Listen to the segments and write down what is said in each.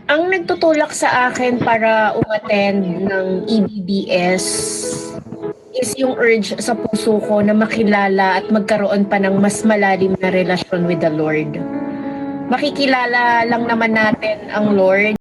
Ang nagtutulak sa akin para umattend ng EBBS is yung urge sa puso ko na makilala at magkaroon pa ng mas malalim na relasyon with the Lord. Makikilala lang naman natin ang Lord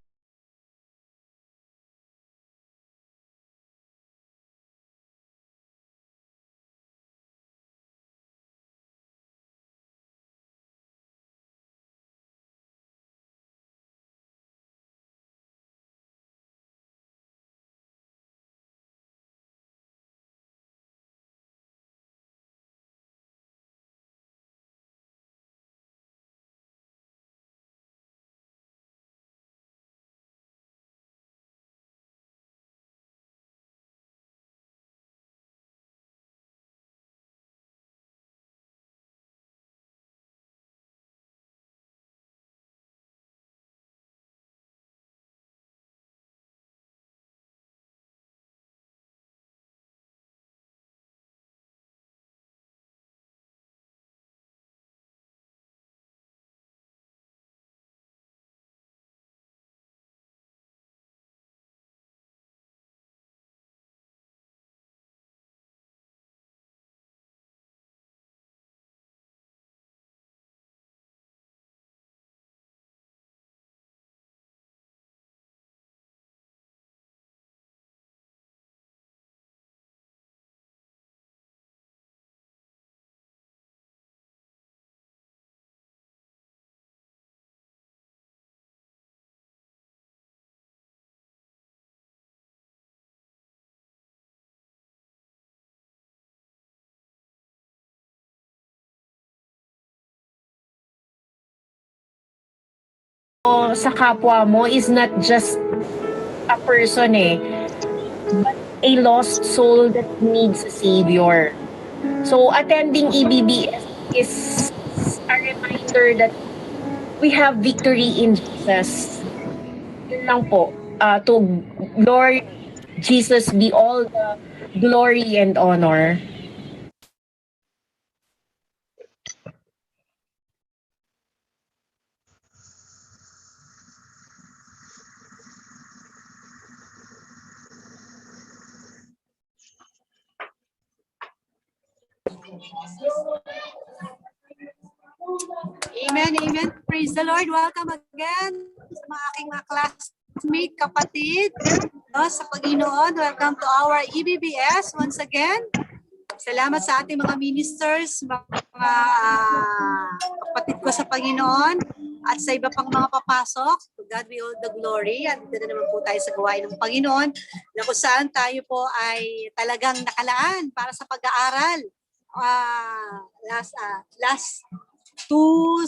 sa kapwa mo is not just a person but a lost soul that needs a savior. So attending EBBS is a reminder that we have victory in Jesus. Yun lang po. To Lord Jesus be all the glory and honor. Amen, amen. Praise the Lord. Welcome again sa mga aking mga classmate, kapatid, no, sa Panginoon. Welcome to our EBBS once again. Salamat sa ating mga ministers, mga kapatid ko sa Panginoon, at sa iba pang mga papasok. To God be all the glory. At dito na naman po tayo sa gawain ng Panginoon, na kung saan tayo po ay talagang nakalaan para sa pag-aaral. Last two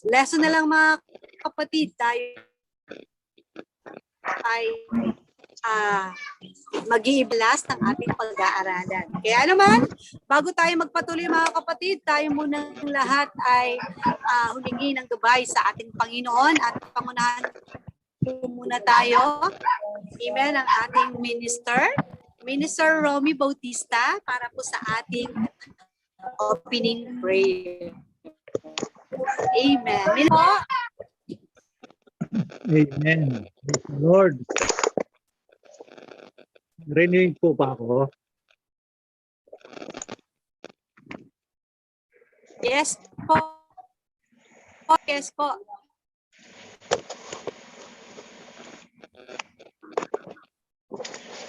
lesson na lang mga kapatid, tayo ay mag-iiblas ng ating pag-aaralan. Kaya naman, bago tayo magpatuloy mga kapatid, tayo muna lahat ay humingi ng gabay sa ating Panginoon at pangunahan muna tayo. Amen, ang ating Minister Romy Bautista, para po sa ating opening prayer. Amen. Amen. Lord. Rinig po ba ako? Yes po. Yes po.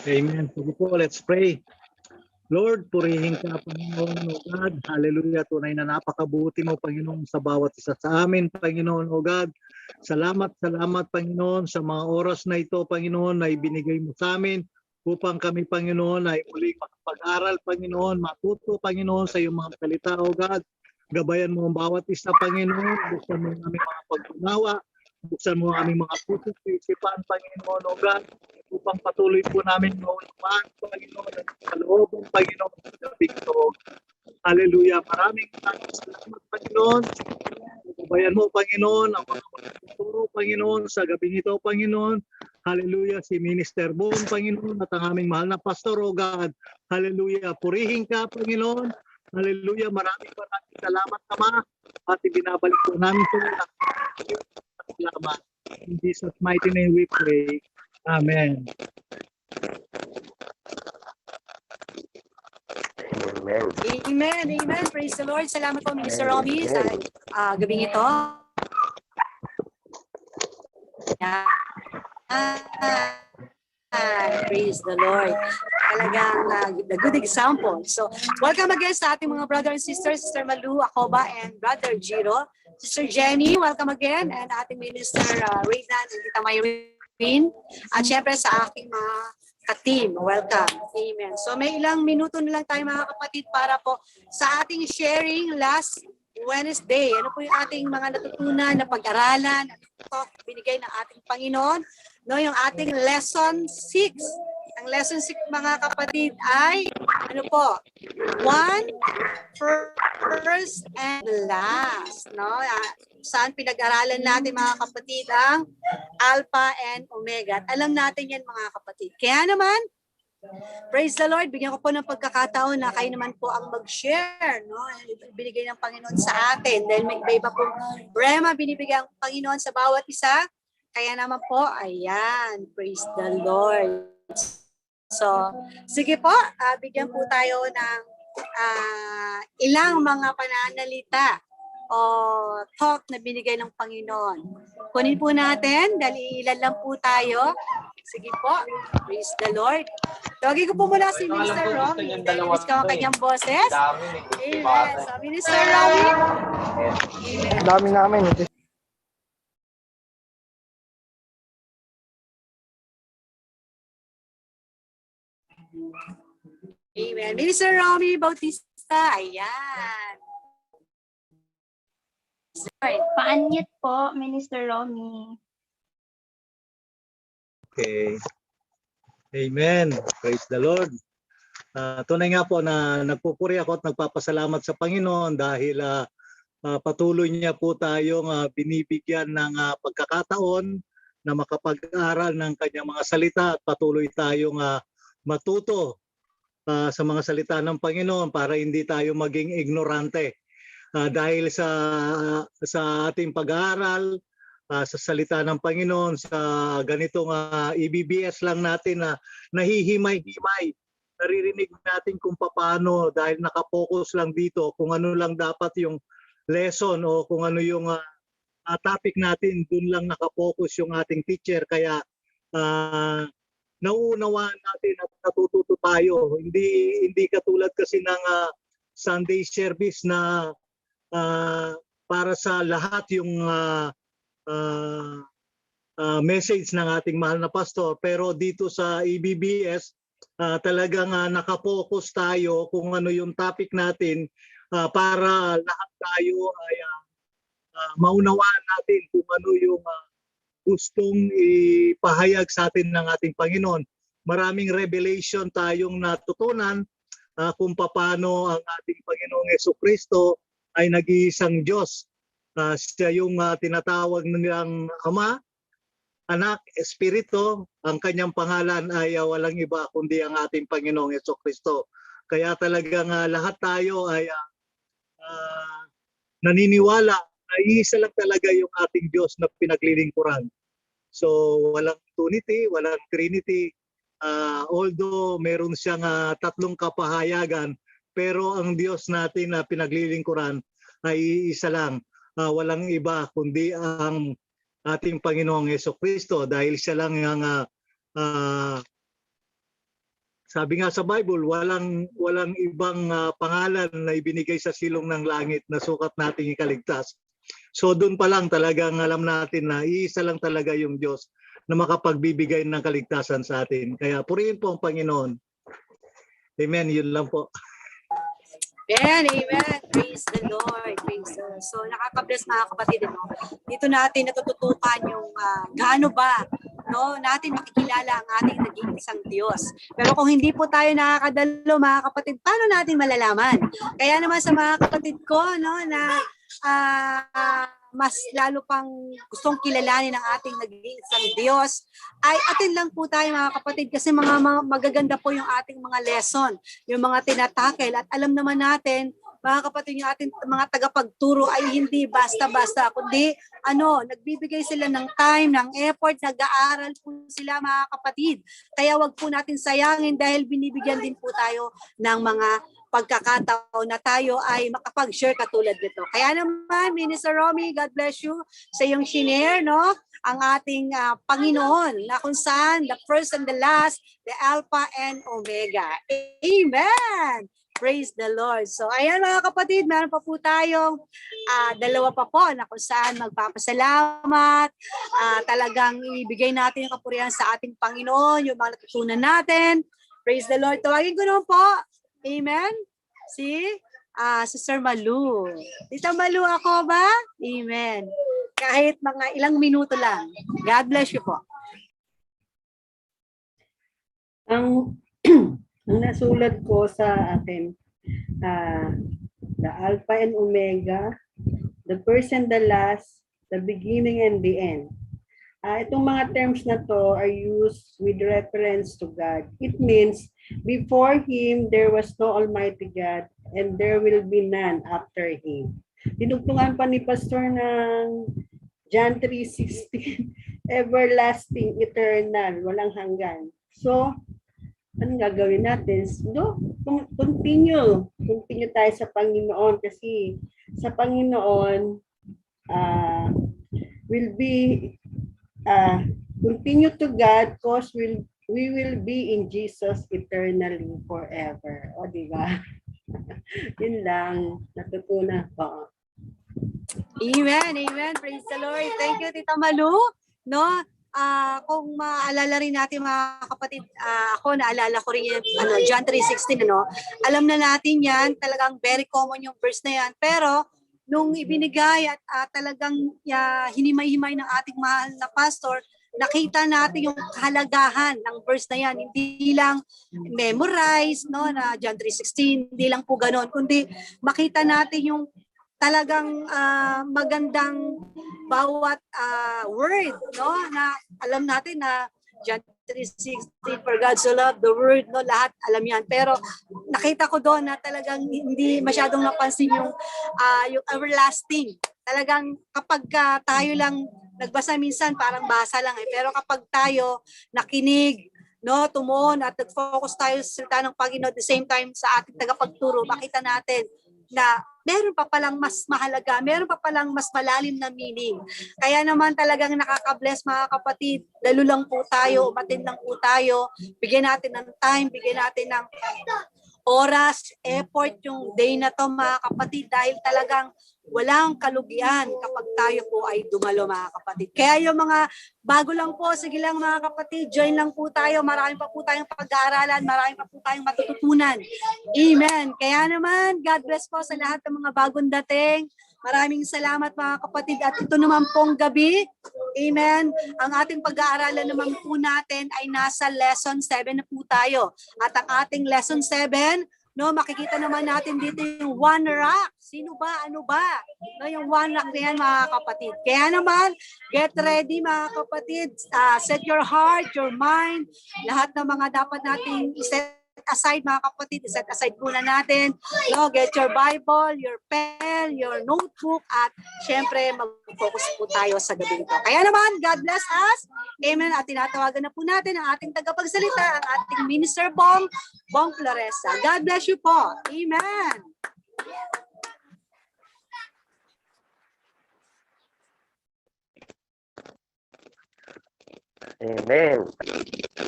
Amen. Sige po, let's pray. Lord, purihin ka, Panginoon, O God. Hallelujah. Tunay na napakabuti mo, Panginoon, sa bawat isa sa amin, Panginoon, O God. Salamat, Panginoon, sa mga oras na ito, Panginoon, na ibinigay mo sa amin upang kami, Panginoon, ay muling makapag-aral, Panginoon, matuto, Panginoon, sa iyong mga salita, O God. Gabayan mo ang bawat isa, Panginoon. Buksan mo ang aming mga pagkunawa. Buksan mo ang aming mga puso at isipan, Panginoon, O God, upang patuloy po namin maunawaan, Panginoon, at kalooban, Panginoon, sa gabing ito. Hallelujah. Maraming salamat, Panginoon. Gabayan mo, Panginoon, ang mga magtuturo, Panginoon, sa gabing ito, Panginoon. Hallelujah. Si Minister Boom, Panginoon, at ang aming mahal na pastor, O God. Hallelujah. Purihin ka, Panginoon. Hallelujah. Maraming salamat, Ama. At ibinabalik po namin sa salamat. In Jesus' mighty name we pray. Amen. Amen, amen. Praise the Lord. Salamat po, Minister Romy, sa gabing ito. Praise the Lord. Talagang the good example. So, welcome again sa ating mga brother and sisters, Sister Malu, Akoba, and Brother Jiro. Sister Jenny, welcome again. And ating Minister Raynan and Tita Mayreen. At syempre sa aking mga ka-team, welcome. Amen. So, may ilang minuto na lang tayo mga kapatid para po sa ating sharing last Wednesday. Ano po yung ating mga natutunan na pag-aralan, talk, binigay ng ating Panginoon. No, yung ating lesson 6. Ang lesson 6 mga kapatid ay ano po? One, first, and last. No? Saan pinag-aralan natin mga kapatid ang Alpha and Omega. At alam natin yan mga kapatid. Kaya naman, praise the Lord, bigyan ko po ng pagkakataon na kayo naman po ang mag-share. No? Binigay ng Panginoon sa atin. Dahil may iba pong rema binibigay ang Panginoon sa bawat isa. Kaya naman po, ayan, praise the Lord. So, sige po, bigyan po tayo ng ilang mga pananalita o talk na binigay ng Panginoon. Kunin po natin, dahil ilan lang po tayo. Sige po, praise the Lord. Tawagin ko po muna si Minister Romy. Dahil ka ang kanyang boses. Amen. So, Minister Romy. Amen. Dami namin. Amen. Minister Romy Bautista, ayan. Pa-unmute po, Minister Romy. Okay. Amen. Praise the Lord. Tunay nga po na nagpupuri ako at nagpapasalamat sa Panginoon dahil patuloy niya po tayong binibigyan ng pagkakataon na makapag-aral ng kanyang mga salita at patuloy tayong matuto sa mga salita ng Panginoon para hindi tayo maging ignorante. Dahil sa ating pag-aaral, sa salita ng Panginoon, sa ganitong EBBS lang natin na nahihimay-himay. Naririnig natin kung paano dahil nakapokus lang dito kung ano lang dapat yung lesson o kung ano yung topic natin, dun lang nakapokus yung ating teacher. Kaya nauunawaan natin at natututo tayo. Hindi katulad kasi ng Sunday service na para sa lahat yung message ng ating mahal na pastor. Pero dito sa EBBS, talagang nakapokus tayo kung ano yung topic natin para lahat tayo ay maunawaan natin kung ano yung gustong ipahayag sa atin ng ating Panginoon. Maraming revelation tayong natutunan kung paano ang ating Panginoong Jesucristo ay nag-iisang Diyos. Siya yung tinatawag nilang Ama, Anak, Espiritu. Ang kanyang pangalan ay walang iba kundi ang ating Panginoong Jesucristo. Kaya talagang lahat tayo ay naniniwala na iisa lang talaga yung ating Diyos na pinaglilingkuran. So walang Trinity, walang Trinity. Although meron siyang tatlong kapahayagan, pero ang Diyos natin na pinaglilingkuran ay isa lang. Walang iba kundi ang ating Panginoong Jesucristo dahil siya lang ang sabi nga sa Bible, walang ibang pangalan na ibinigay sa silong ng langit na sukat nating ikaligtas. So doon pa lang talagang alam natin na iisa lang talaga yung Diyos na makapagbibigay ng kaligtasan sa atin. Kaya purihin po ang Panginoon. Amen. Yun lang po. Amen, amen. Praise the Lord. Praise the Lord. So nakaka-bless mga kapatid. No? Dito natin natututukan yung gaano ba natin makikilala ang ating nag-iisang Diyos. Pero kung hindi po tayo nakakadalo mga kapatid, paano natin malalaman? Kaya naman sa mga kapatid ko na mas lalo pang gustong kilalanin ang ating nag-iisang Diyos, ay atin lang po tayo mga kapatid kasi mga magaganda po yung ating mga lesson, yung mga tinatakel at alam naman natin mga kapatid, yung ating mga tagapagturo ay hindi basta-basta, kundi nagbibigay sila ng time, ng effort, nag-aaral po sila mga kapatid. Kaya wag po natin sayangin dahil binibigyan din po tayo ng mga pagkakataon na tayo ay makapag-share katulad nito. Kaya naman, Minister Romy, God bless you sa iyong shinare, no? Ang ating Panginoon na kung saan the first and the last, the Alpha and Omega. Amen! Praise the Lord. So ayan mga kapatid, meron pa po tayong dalawa pa po na kung saan magpapasalamat. Talagang ibigay natin yung kapurihan sa ating Panginoon, yung mga natutunan natin. Praise the Lord. Tawagin ko naman po. Amen? Si Sister Malu. Tita Malu ako ba? Amen. Kahit mga ilang minuto lang. God bless you po. Ang nasulat ko sa akin, the Alpha and Omega, the first and the last, the beginning and the end. Itong mga terms na to are used with reference to God. It means before Him, there was no Almighty God and there will be none after Him. Tinugtungan pa ni Pastor ng John 3:16, everlasting, eternal, walang hanggan. So, anong gagawin natin? Continue tayo sa Panginoon kasi sa Panginoon will be continue to God because we will be in Jesus eternally forever. O, diba? Yun lang, natutunan ko. Amen, amen. Praise the Lord. Thank you, Tita Malu. No? Kung maalala rin natin mga kapatid, ako naalala ko rin yan, John 3:16, alam na natin yan, talagang very common yung verse na yan. Pero nung ibinigay at talagang hinimay-himay ng ating mahal na pastor, nakita natin yung kahalagahan ng verse na yan. Hindi lang memorize, no, na John 3:16, hindi lang po ganon, kundi makita natin yung talagang magandang bawat word, no, na alam natin na John 3:16, for God so loved the world, no, lahat alam yan. Pero nakita ko doon na talagang hindi masyadong napansin yung everlasting. Talagang kapag tayo lang nagbasa minsan, parang basa lang pero kapag tayo nakinig, no, tumuon at nag-focus tayo sa salita ng Panginoon at the same time sa ating tagapagturo, makita natin na meron pa palang mas mahalaga, meron pa palang mas malalim na meaning. Kaya naman talagang nakaka-bless mga kapatid, lalo lang po tayo, umatin lang po tayo, bigyan natin ng time, bigyan natin ng oras, effort yung day na to mga kapatid dahil talagang walang kalugian kapag tayo po ay dumalo mga kapatid. Kaya yung mga bago lang po, sige lang mga kapatid, join lang po tayo. Marami pa po tayong pag-aaralan, marami pa po tayong matututunan. Amen. Kaya naman, God bless po sa lahat ng mga bagong dating. Maraming salamat mga kapatid. At ito naman pong gabi, amen, ang ating pag-aaralan naman po natin ay nasa lesson 7 na po tayo. At ang ating lesson 7, no, makikita naman natin dito yung one rock. Sino ba? Ano ba? No, yung one rock na yan mga kapatid. Kaya naman, get ready mga kapatid. Set your heart, your mind, lahat ng mga dapat nating iset aside mga kapatid, set aside muna natin. No, get your Bible, your pen, your notebook, at syempre mag-focus po tayo sa gabi ito. Kaya naman, God bless us. Amen. At tinatawagan na po natin ang ating tagapagsalita, ang ating Minister Bong Floresa. God bless you po. Amen. Amen.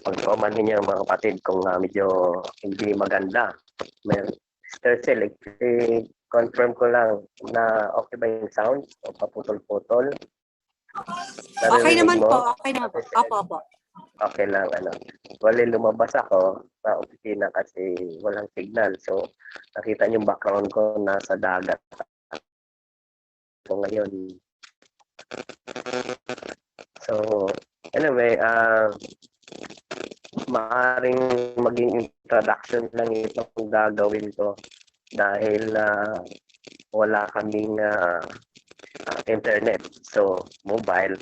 Pag-comment ninyo mga kapatid kung medyo hindi maganda. Mr. Sel, confirm ko lang na okay ba yung sound o paputol-putol? Okay naman po. Okay naman po. Opo. Okay lang. Wali lumabas ako sa opisina kasi walang signal. So, nakita niyo yung background ko nasa dagat. So, ngayon. So, anyway, maaaring maging introduction lang itong gagawin ko dahil wala kaming internet, so mobile,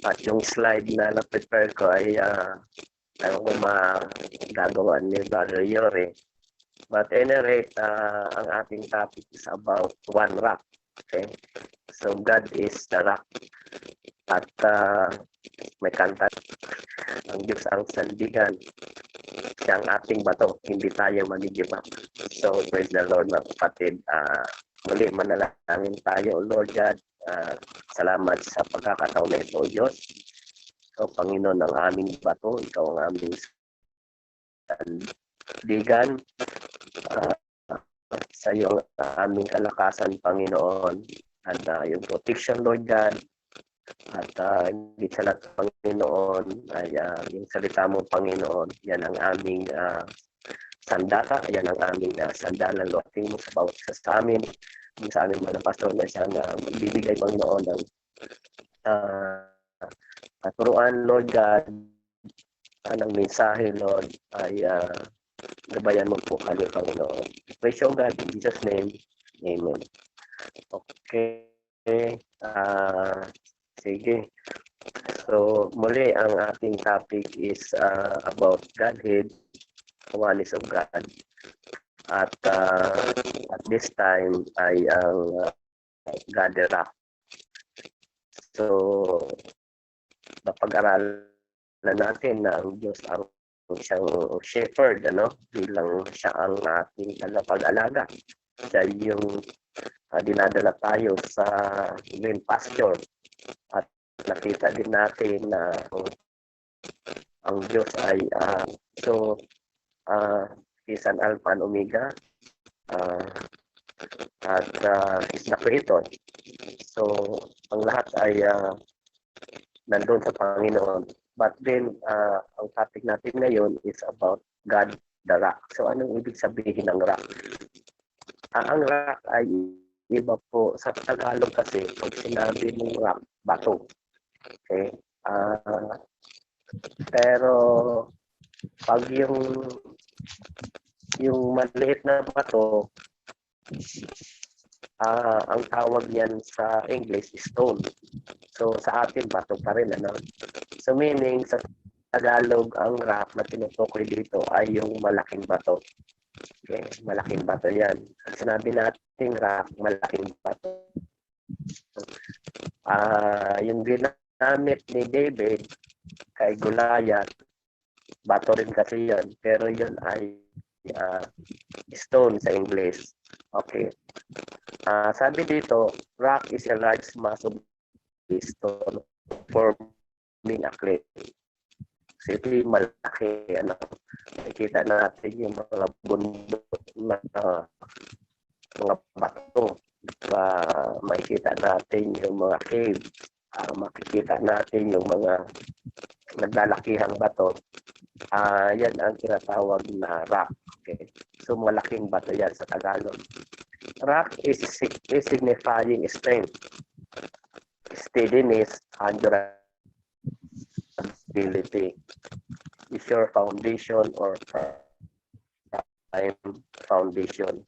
at yung slide na na-prepare ko ay ano ko magagawa ni Brother Yore. But any rate, ang ating topic is about one rock. Okay? So God is the rock. At may kanta, ang Diyos ang sandigan. Siya ang ating bato, hindi tayo mag-give up. So praise the Lord mga kapatid. Muli manalangin tayo, Lord God. Salamat sa pagkakataon na ito, Diyos. So Panginoon ang aming bato, ikaw ang aming sandigan. Sa iyong aming kalakasan, Panginoon. At yung protection, Lord God. At hindi sa lahat, Panginoon, ay yung salita mo, Panginoon, yan ang aming sandata, yan ang aming sandalan, Lord. Tingin mo sa bawat isa sa amin, sa aming mga pastor na siyang magbibigay, Panginoon, ng katuruan, Lord God, ng mensahe, Lord, ay gabayan mo po kami, Panginoon. Praise you, God, in Jesus' name, Amen. Okay. Sige. So, muli, ang ating topic is about Godhead, oneness of God. At this time ay ang God the Rock. So, napag-aralan natin na ang Diyos ang siyang shepherd, bilang siya ang ating tagapag-alaga. Siya yung dinadala tayo sa green pasture. At nakita din natin na ang Diyos ay is an Alpha and Omega at is the Creator. So ang lahat ay nandun sa Panginoon. But then ang topic natin ngayon is about God the Rock. So anong ibig sabihin ng rock? Ang rock ay iba po sa Tagalog kasi pag sinabi mong rock, bato. Okay? Pero pag yung maliit na bato, ang tawag niyan sa English is stone. So sa atin bato pa rin, So meaning sa Tagalog ang rock na tinutukoy dito ay yung malaking bato. Okay, malaking bato yan. Ang sinabi natin rock, malaking bato. Yung ginamit ni David kay Goliath, bato rin kasi yan. Pero yun ay stone sa English. Okay. Sabi dito, rock is a large mass of stone forming a cliff. So ito yung malaki, nakikita natin yung mga bundok na mga bato. Makikita natin yung mga cave. Makikita natin yung mga naglalakihang bato. Yan ang tinatawag na rock. Okay? So malaking bato yan sa Tagalog. Rock is signifying strength, steadiness, and durability. Is your foundation or time foundation.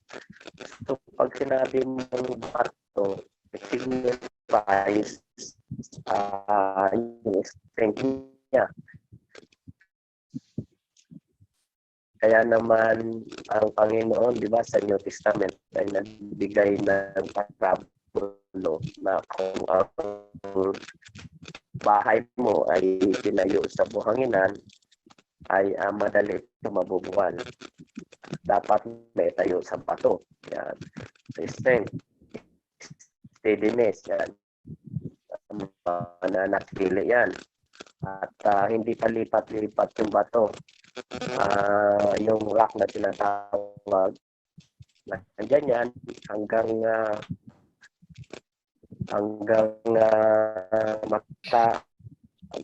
So pag sinabi mong bato, it signifies yung strength niya. Kaya naman ang Panginoon, di ba, sa New Testament ay nagbigay ng parabulo na kung ang bahay mo ay tinayo sa buhanginan, ay madali ito mabubuwal. Dapat may tayo sa bato. Yan. Strength, steadiness, yan. Nanatili yan. At hindi palipat-lipat yung bato. Yung rock na tinatawag, nandiyan yan hanggang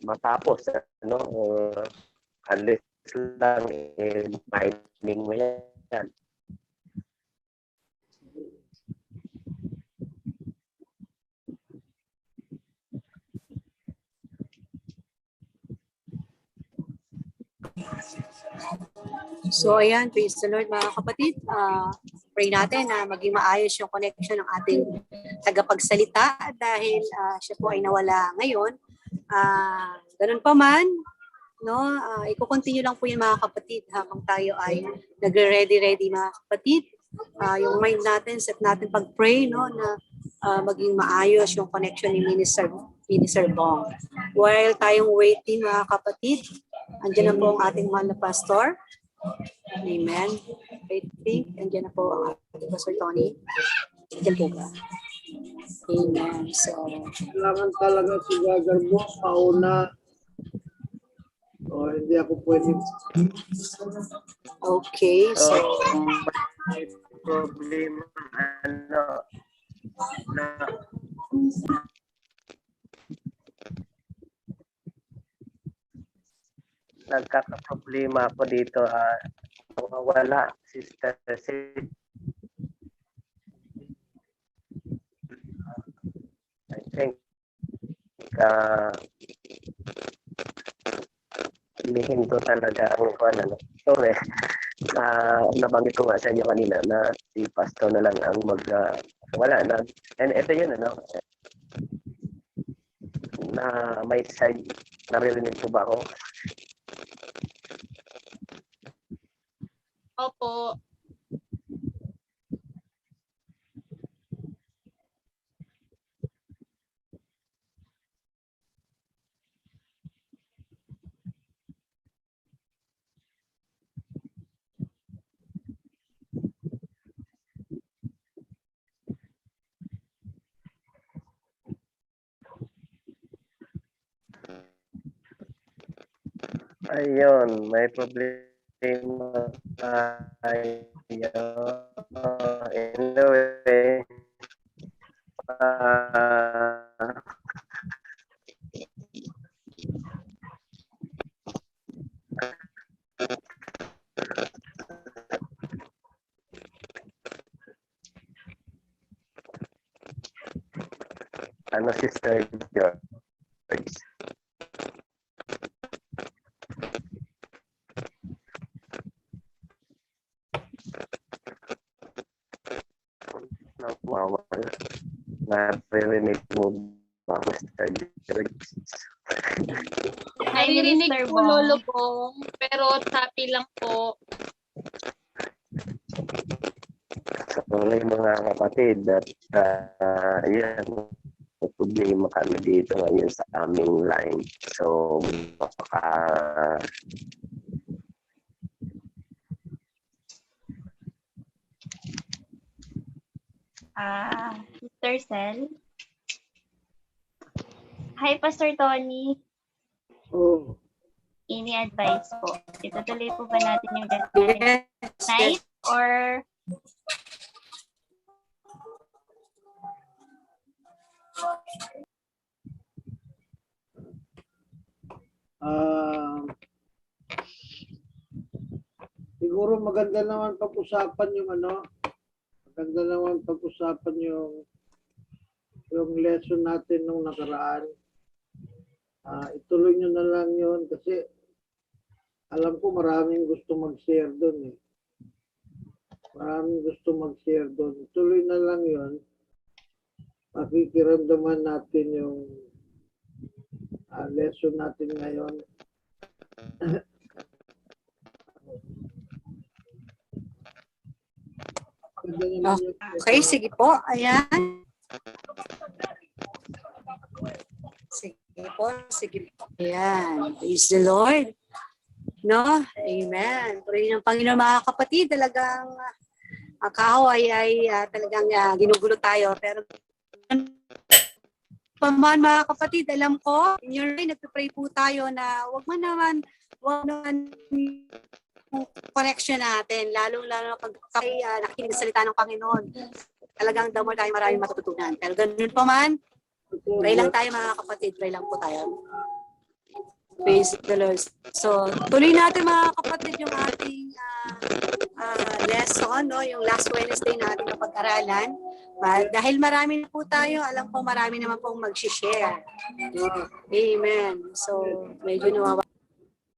matapos, unless lang mining mo yan. So ayan, praise the Lord mga kapatid. Pray natin na maging maayos yung connection ng ating tagapagsalita dahil siya po ay nawala ngayon. Ganun pa man, no? Iko-continue lang po yun mga kapatid habang tayo ay nagre-ready mga kapatid. Yung mind natin, set natin pag-pray, no, na maging maayos yung connection ni Minister Bong. While tayong waiting mga kapatid, andyan na po ang ating mahal na pastor. Amen. I think, andyan na po ang ating Pastor Tony. Andyan po ba? Amen. So, Kailangan talaga si Gagarbo pauna. O hindi ako pwede. okay. So, May problema, ano, na nagkakaproblema ako dito, wala, Sister Sid. I think, hinihinto talaga ang ano. Sorry. Nabanggit ko nga sa inyo kanina na si Pastor na lang ang wala na. And ito yun, ano, na may side, naririnig po ba ako? Opo. Ayun, may problema tayo. Anyway, ano, Sister George? Naririnig mo ba, Mr. George? Hi, Naririnig Minister po, Bong. Lolo Bong, pero tapi lang po. Sa tuloy mga kapatid at yan, may problema kami dito ngayon sa aming line. So, baka Sister Cel. Hi, Pastor Tony. Oh, Ini-advise po. Itutuloy po ba natin yung death marriage night or siguro maganda naman pag-usapan yung ano, maganda naman pag-usapan yung lesson natin nung nakaraan. Ituloy nyo na lang yun kasi alam ko maraming gusto mag-share doon eh. Maraming gusto mag-share doon. Ituloy na lang yun. Makikiramdaman natin yung lesson natin ngayon. Ganda naman yung okay, sige po. Ayan. Sige po, sige po. Ayan. Praise the Lord. No? Amen. Puri ng Panginoon mga kapatid. Talagang ang kaaway ay talagang ginugulo tayo. Pero paman mga kapatid, alam ko, in your way, nagpipray po tayo na wag naman yung connection natin, lalong-lalo pag nakikinig sa salita ng Panginoon. Talagang the more tayo maraming matututunan. Pero ganun pa man, pray lang tayo mga kapatid, pray lang po tayo. Praise the Lord. So, tuloy natin mga kapatid yung ating lesson, no? Yung last Wednesday natin na pag-aralan. Dahil marami na po tayo, alam ko marami naman pong mag-share. Amen. So, medyo nawawa.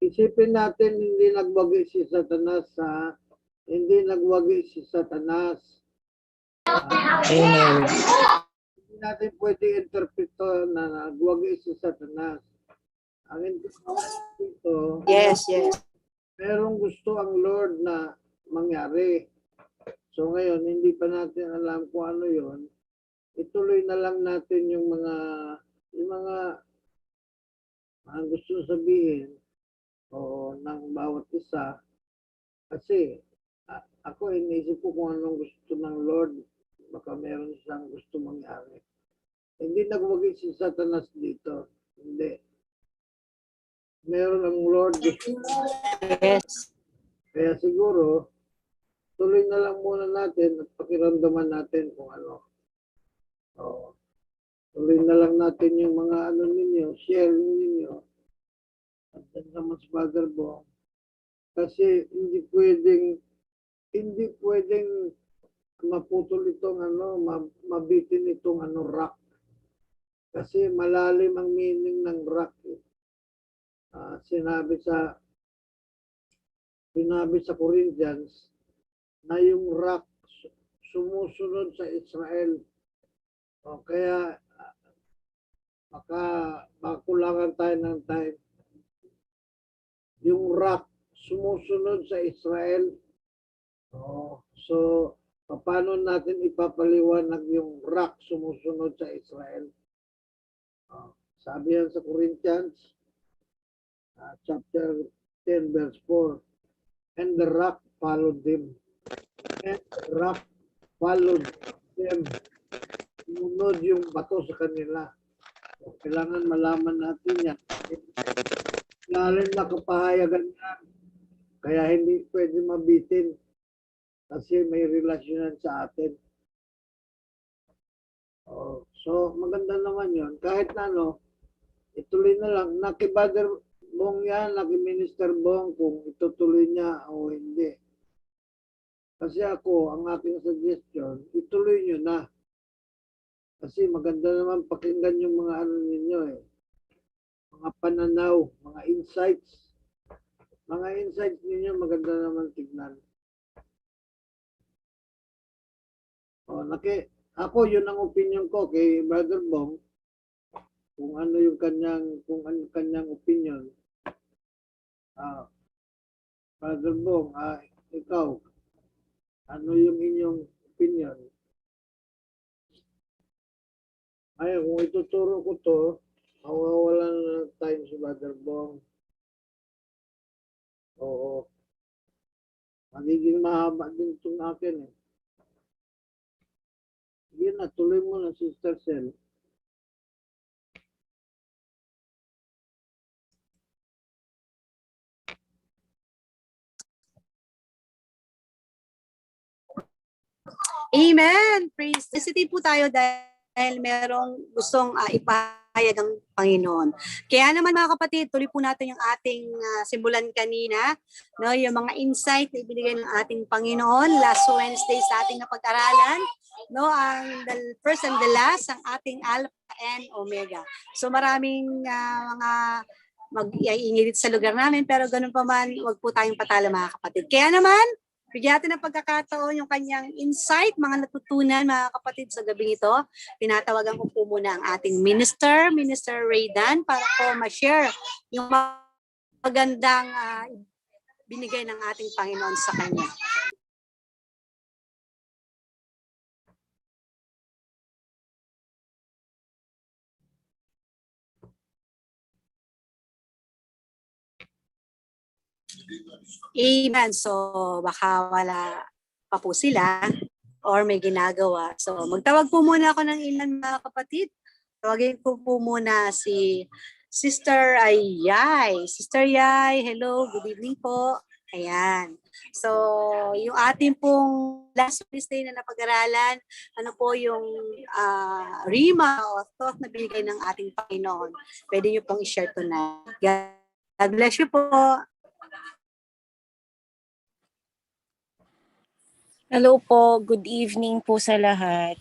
Isipin natin, hindi nagwagi si Satanas, ha? Hindi nagwagi si Satanas. Amen. Hindi natin pwede interpreto na nagwagi si Satanas. Ang interpreto dito, So, Yes, yes. merong gusto ang Lord na mangyari. So ngayon, hindi pa natin alam kung ano yon. Ituloy na lang natin yung mga gusto sabihin o ng bawat isa. Kasi ako iniisip ko kung anong gusto ng Lord. Baka meron siyang gusto mangyari. Hindi nagwagi si Satanas dito. Hindi. Meron ang Lord gusto. Yes. Kaya siguro, tuloy na lang muna natin at pakiramdaman natin kung ano. O, tuloy na lang natin yung mga ano ninyo, sharing ninyo. At naman sa Father Bong. Kasi hindi pwedeng maputol itong mabitin itong rock. Kasi malalim ang meaning ng rock. Sinabi sa Corinthians na yung rock sumusunod sa Israel. O kaya makakulangan tayo ng time. Yung rock sumusunod sa Israel. So, paano natin ipapaliwanag yung rock sumusunod sa Israel? Sabi yan sa Corinthians, chapter 10, verse 4. And the rock followed them. And the rock followed them. Sumunod yung bato sa kanila. So, kailangan malaman natin yan. Lalim na kapahayagan yan. Kaya hindi pwede mabitin. Kasi may relasyonan sa atin. So, maganda naman yon. Kahit na ituloy na lang. Nakibader Bong yan, Minister Bong, kung itutuloy niya o hindi. Kasi ako, ang aking suggestion, ituloy nyo na. Kasi maganda naman pakinggan yung mga ano ninyo mga pananaw, mga insights. Mga insights ninyo maganda naman tignan. Ako, yun ang opinion ko kay Brother Bong. Kung ano yung kanyang opinion. Brother Bong, ikaw, ano yung inyong opinion? Ay, kung ituturo ko to, mawawalan na ng time si Brother Bong. Oo. Magiging mahaba din itong akin Sige na, tuloy mo na, Sister Sel. Amen! Praise. Sensitive po tayo dahil merong gustong ipahayag ang Panginoon. Kaya naman mga kapatid, tuloy po natin yung ating simulan kanina, yung mga insight na ibinigay ng ating Panginoon last Wednesday sa ating napag-aralan, ang the first and the last, ang ating Alpha and Omega. So maraming mga mag-iingit sa lugar namin, pero ganun pa man, wag po tayong patalo mga kapatid. Kaya naman, bigyan natin ng pagkakataon yung kanyang insight, mga natutunan mga kapatid sa gabing ito. Tinatawagan ko po muna ang ating Minister Raydan, para po ma-share yung magandang binigay ng ating Panginoon sa kanya. Amen. So, baka wala pa po sila or may ginagawa. So, magtawag po muna ako ng ilan mga kapatid. Tawagin ko po muna si Sister Ayay. Sister Ayay, hello, good evening po. Ayan. So, yung ating pong last Wednesday na napag-aralan, ano po yung rima o thought na binigay ng ating Panginoon. Pwede nyo pong i-share tonight. God bless you po. Hello po, good evening po sa lahat.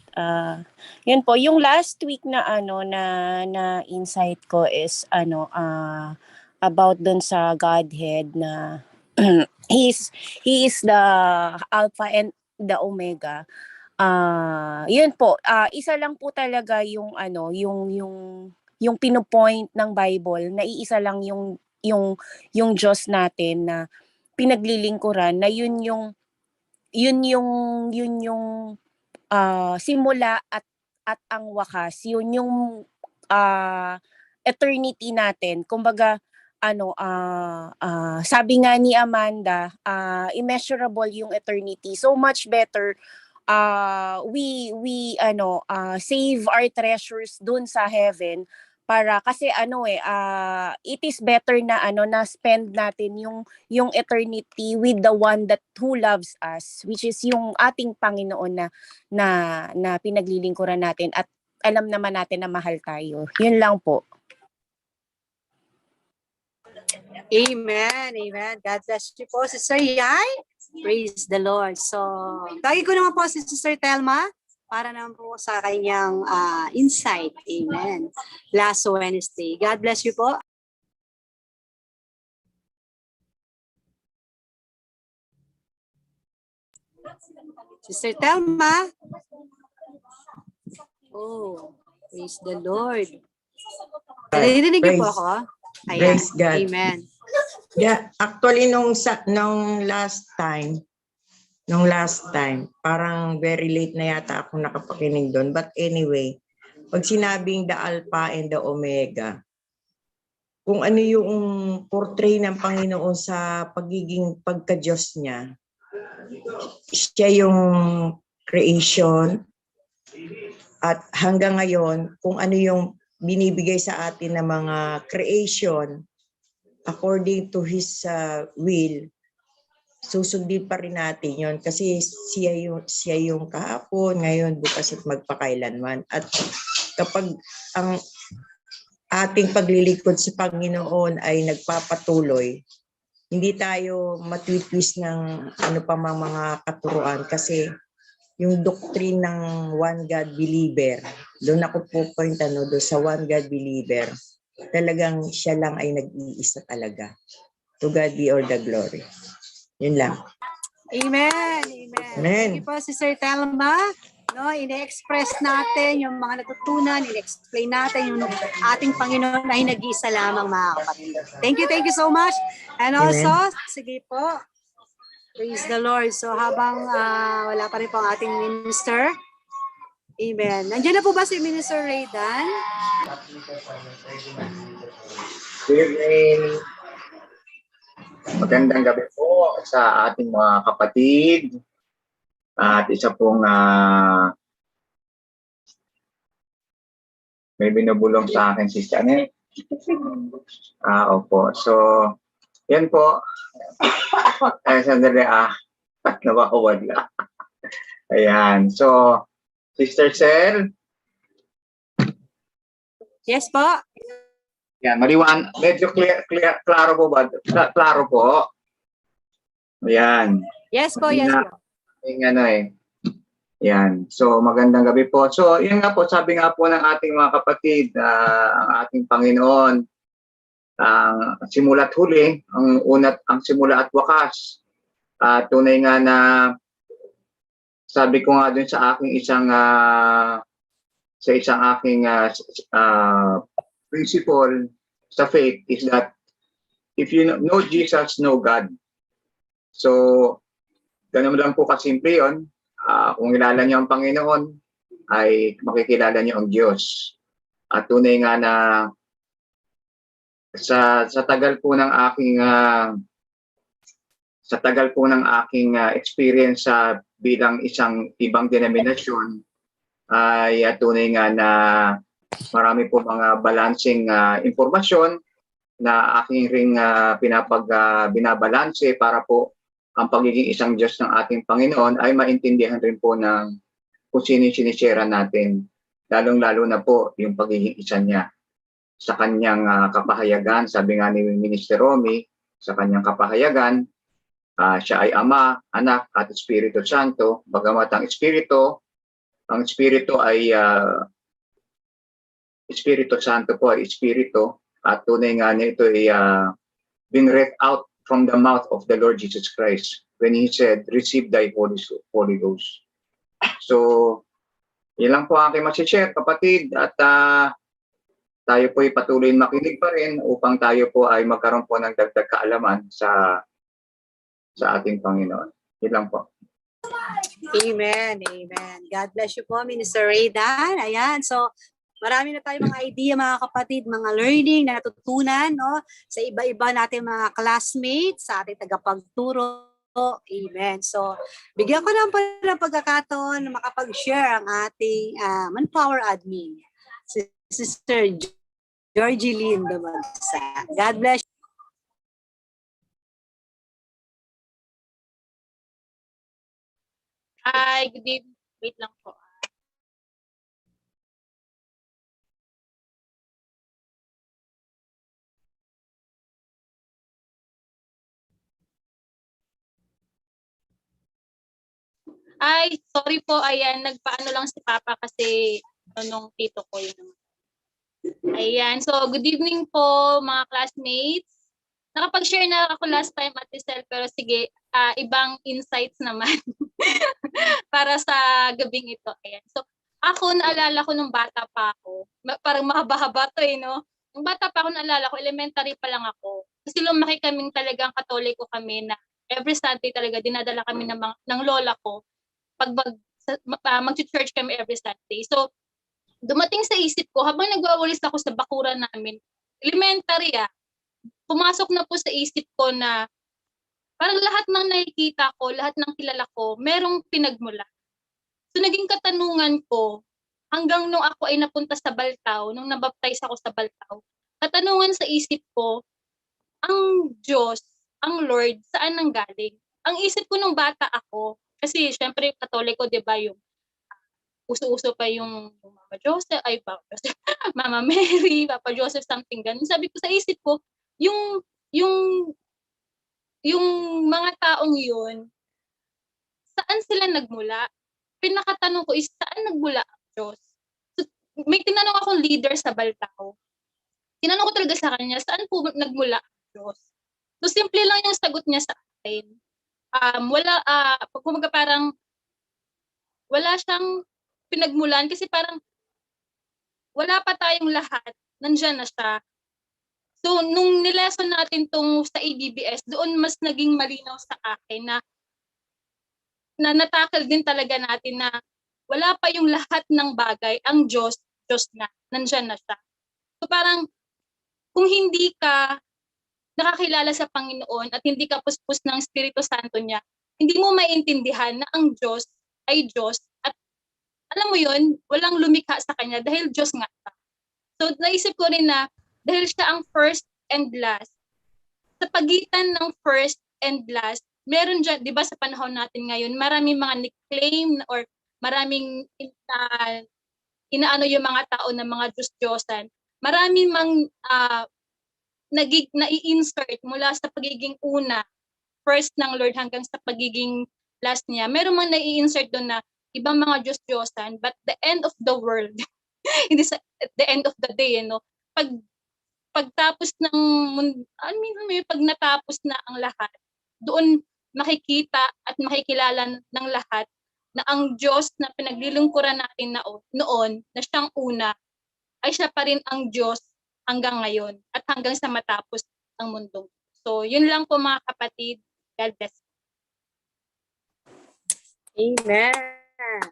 Yun po, yung last week na na insight ko is about dun sa Godhead na he is the Alpha and the Omega. Yun po, isa lang po talaga yung yung pinupoint ng Bible, na iisa lang yung yung Diyos natin na pinaglilingkuran, na yun yung simula at ang wakas, yun yung eternity natin. Kumbaga sabi nga ni Amanda, immeasurable yung eternity. So much better we save our treasures dun sa heaven, para kasi it is better na na spend natin yung eternity with the one who loves us, which is yung ating Panginoon na pinaglilingkuran natin, at alam naman natin na mahal tayo. Yun lang po. Amen. Amen. God bless you po, Sister Yay. Praise the Lord. So, tawagin ko naman po si Sister Telma para naman po sa kanyang insight. Amen. Last Wednesday. God bless you po. Sister Telma. Oh, praise the Lord. Narinig niyo po ako? Ayan. Praise God. Amen. Yeah, actually nung last time, parang very late na yata ako nakapakinig doon. But anyway, pag sinabing the Alpha and the Omega, kung ano yung portray ng Panginoon sa pagiging pagka-Diyos niya, siya yung creation, at hanggang ngayon, kung ano yung binibigay sa atin ng mga creation, according to His will, susundin pa rin natin yon, kasi siya yung kahapon, ngayon, bukas at magpakailanman. At kapag ang ating paglilingkod sa Panginoon ay nagpapatuloy, hindi tayo matwitwis ng ano pa mga katuruan, kasi yung doctrine ng one God believer, doon ako po point doon sa one God believer, talagang siya lang ay nag-iisa talaga. To God be all the glory. Yun lang. Amen. Amen. Amen. Thank you po, Sister Telma. No, ine-express natin yung mga natutunan, ine-explain natin yung ating Panginoon ay nag-iisa lamang, mga kapatid. Thank you so much. And also, sige po, praise the Lord. So habang wala pa rin po ang ating minister, amen. Nandiyan na po ba si Minister Raydan? Good evening. Magandang gabi po sa ating mga kapatid. At isa pong may binubulong sa akin si Janet. Opo. So, yan po. Sandali nawawad lang. Ayan. So, Sister Sel. Yes po. Yan, medyo klaro po ba? Klaro po. Ayan. Yes po, yes po. Yan. So, magandang gabi po. So, yun nga po, sabi nga po ng ating mga kapatid, ang ating Panginoon, simula at huli, ang simula at wakas. Tunay nga na, sabi ko nga dun sa aking aking principle sa faith is that if you know Jesus, know God. So, ganun lang po kasimple yun. Kung kilala niyo ang Panginoon, ay makikilala niyo ang Diyos. At tunay nga na sa tagal po ng aking experience bilang isang ibang denominasyon, ay tunay nga na marami po mga balancing impormasyon na aking ring binabalanse para po ang pagiging isang Diyos ng ating Panginoon ay maintindihan rin po ng kung sino-sinishare natin. Lalong-lalo na po yung pagiging isa niya sa kanyang kapahayagan. Sabi nga ni Minister Romy, sa kanyang kapahayagan, siya ay Ama, Anak, at Espiritu Santo. Bagamat ang Espiritu ay Espiritu Santo po ay Espiritu, at tunay nga niya ito ay being read out from the mouth of the Lord Jesus Christ when He said, receive thy Holy Ghost. So, yun lang po ang aking masishare, kapatid. At tayo po ay patuloy makinig pa rin upang tayo po ay magkaroon po ng dagdag kaalaman sa ating Panginoon. Yun lang po. Amen. Amen. God bless you po, Minister Raydan. Ayan. So, marami na tayong mga idea, mga kapatid, mga learning na natutunan, no? Sa iba-iba natin mga classmates, sa ating tagapagturo. Amen. So, bigyan ko naman po ng pagkakataon na makapag-share ang ating manpower admin, si Sister Georgie Lynn Dabagsa. God bless you. Hi, good evening. Wait lang po. Ay, sorry po, ayan, nagpaano lang si Papa kasi nung tito ko yun. Ayan, so good evening po mga classmates. Nakapag-share na ako last time at Isel, pero sige, ibang insights naman para sa gabing ito. Ayan. So, ako naalala ko nung bata pa ako, parang mahaba-haba to no? Nung bata pa ako naalala ko, elementary pa lang ako. Kasi lumaki kaming talagang katoliko kami na every Sunday talaga dinadala kami ng lola ko pag mag-church kami every Sunday. So, dumating sa isip ko, habang nagwawalis ako sa bakuran namin, elementary pumasok na po sa isip ko na parang lahat ng nakikita ko, lahat ng kilala ko, merong pinagmula. So, naging katanungan ko, hanggang nung ako ay napunta sa Baltaw, nung nabaptize ako sa Baltaw, katanungan sa isip ko, ang Diyos, ang Lord, saan nanggaling? Ang isip ko nung bata ako, kasi syempre katoliko, di ba, yung uso-uso pa yung Mama Joseph, ay Papa Joseph, Mama Mary, Papa Joseph, something ganun. Sabi ko sa isip ko, yung mga taong yun, saan sila nagmula? Pinakatanong ko is, saan nagmula ang Diyos? So, may tinanong akong leader sa Baltaw. Tinanong ko talaga sa kanya, saan po nagmula ang Diyos? So, simple lang yung sagot niya sa akin. Kumaga parang wala siyang pinagmulan kasi parang wala pa tayong lahat, nandyan na siya. So, nung nileson natin tong sa ABBS, doon mas naging malinaw sa akin na natakal din talaga natin na wala pa yung lahat ng bagay, ang Diyos na, nandyan na siya. So, parang kung hindi ka nakakilala sa Panginoon at hindi ka puspos ng Espiritu Santo niya, hindi mo maintindihan na ang Diyos ay Diyos at alam mo yun, walang lumikha sa Kanya dahil Diyos nga siya. So naisip ko rin na dahil siya ang first and last, sa pagitan ng first and last, meron dyan, di ba sa panahon natin ngayon, maraming mga nickclaim or maraming inaano yung mga tao na mga Diyos-Diyosan, maraming nai-insert mula sa pagiging una, first ng Lord hanggang sa pagiging last niya. Meron mang nai-insert doon na ibang mga Diyos-Diyosan, but the end of the world, hindi sa at the end of the day, pagtapos ng pag natapos na ang lahat, doon makikita at makikilala ng lahat na ang Diyos na pinaglilingkuran natin noon, na siyang una, ay siya pa rin ang Diyos hanggang ngayon at hanggang sa matapos ang mundo. So, yun lang po mga kapatid. God bless. Amen.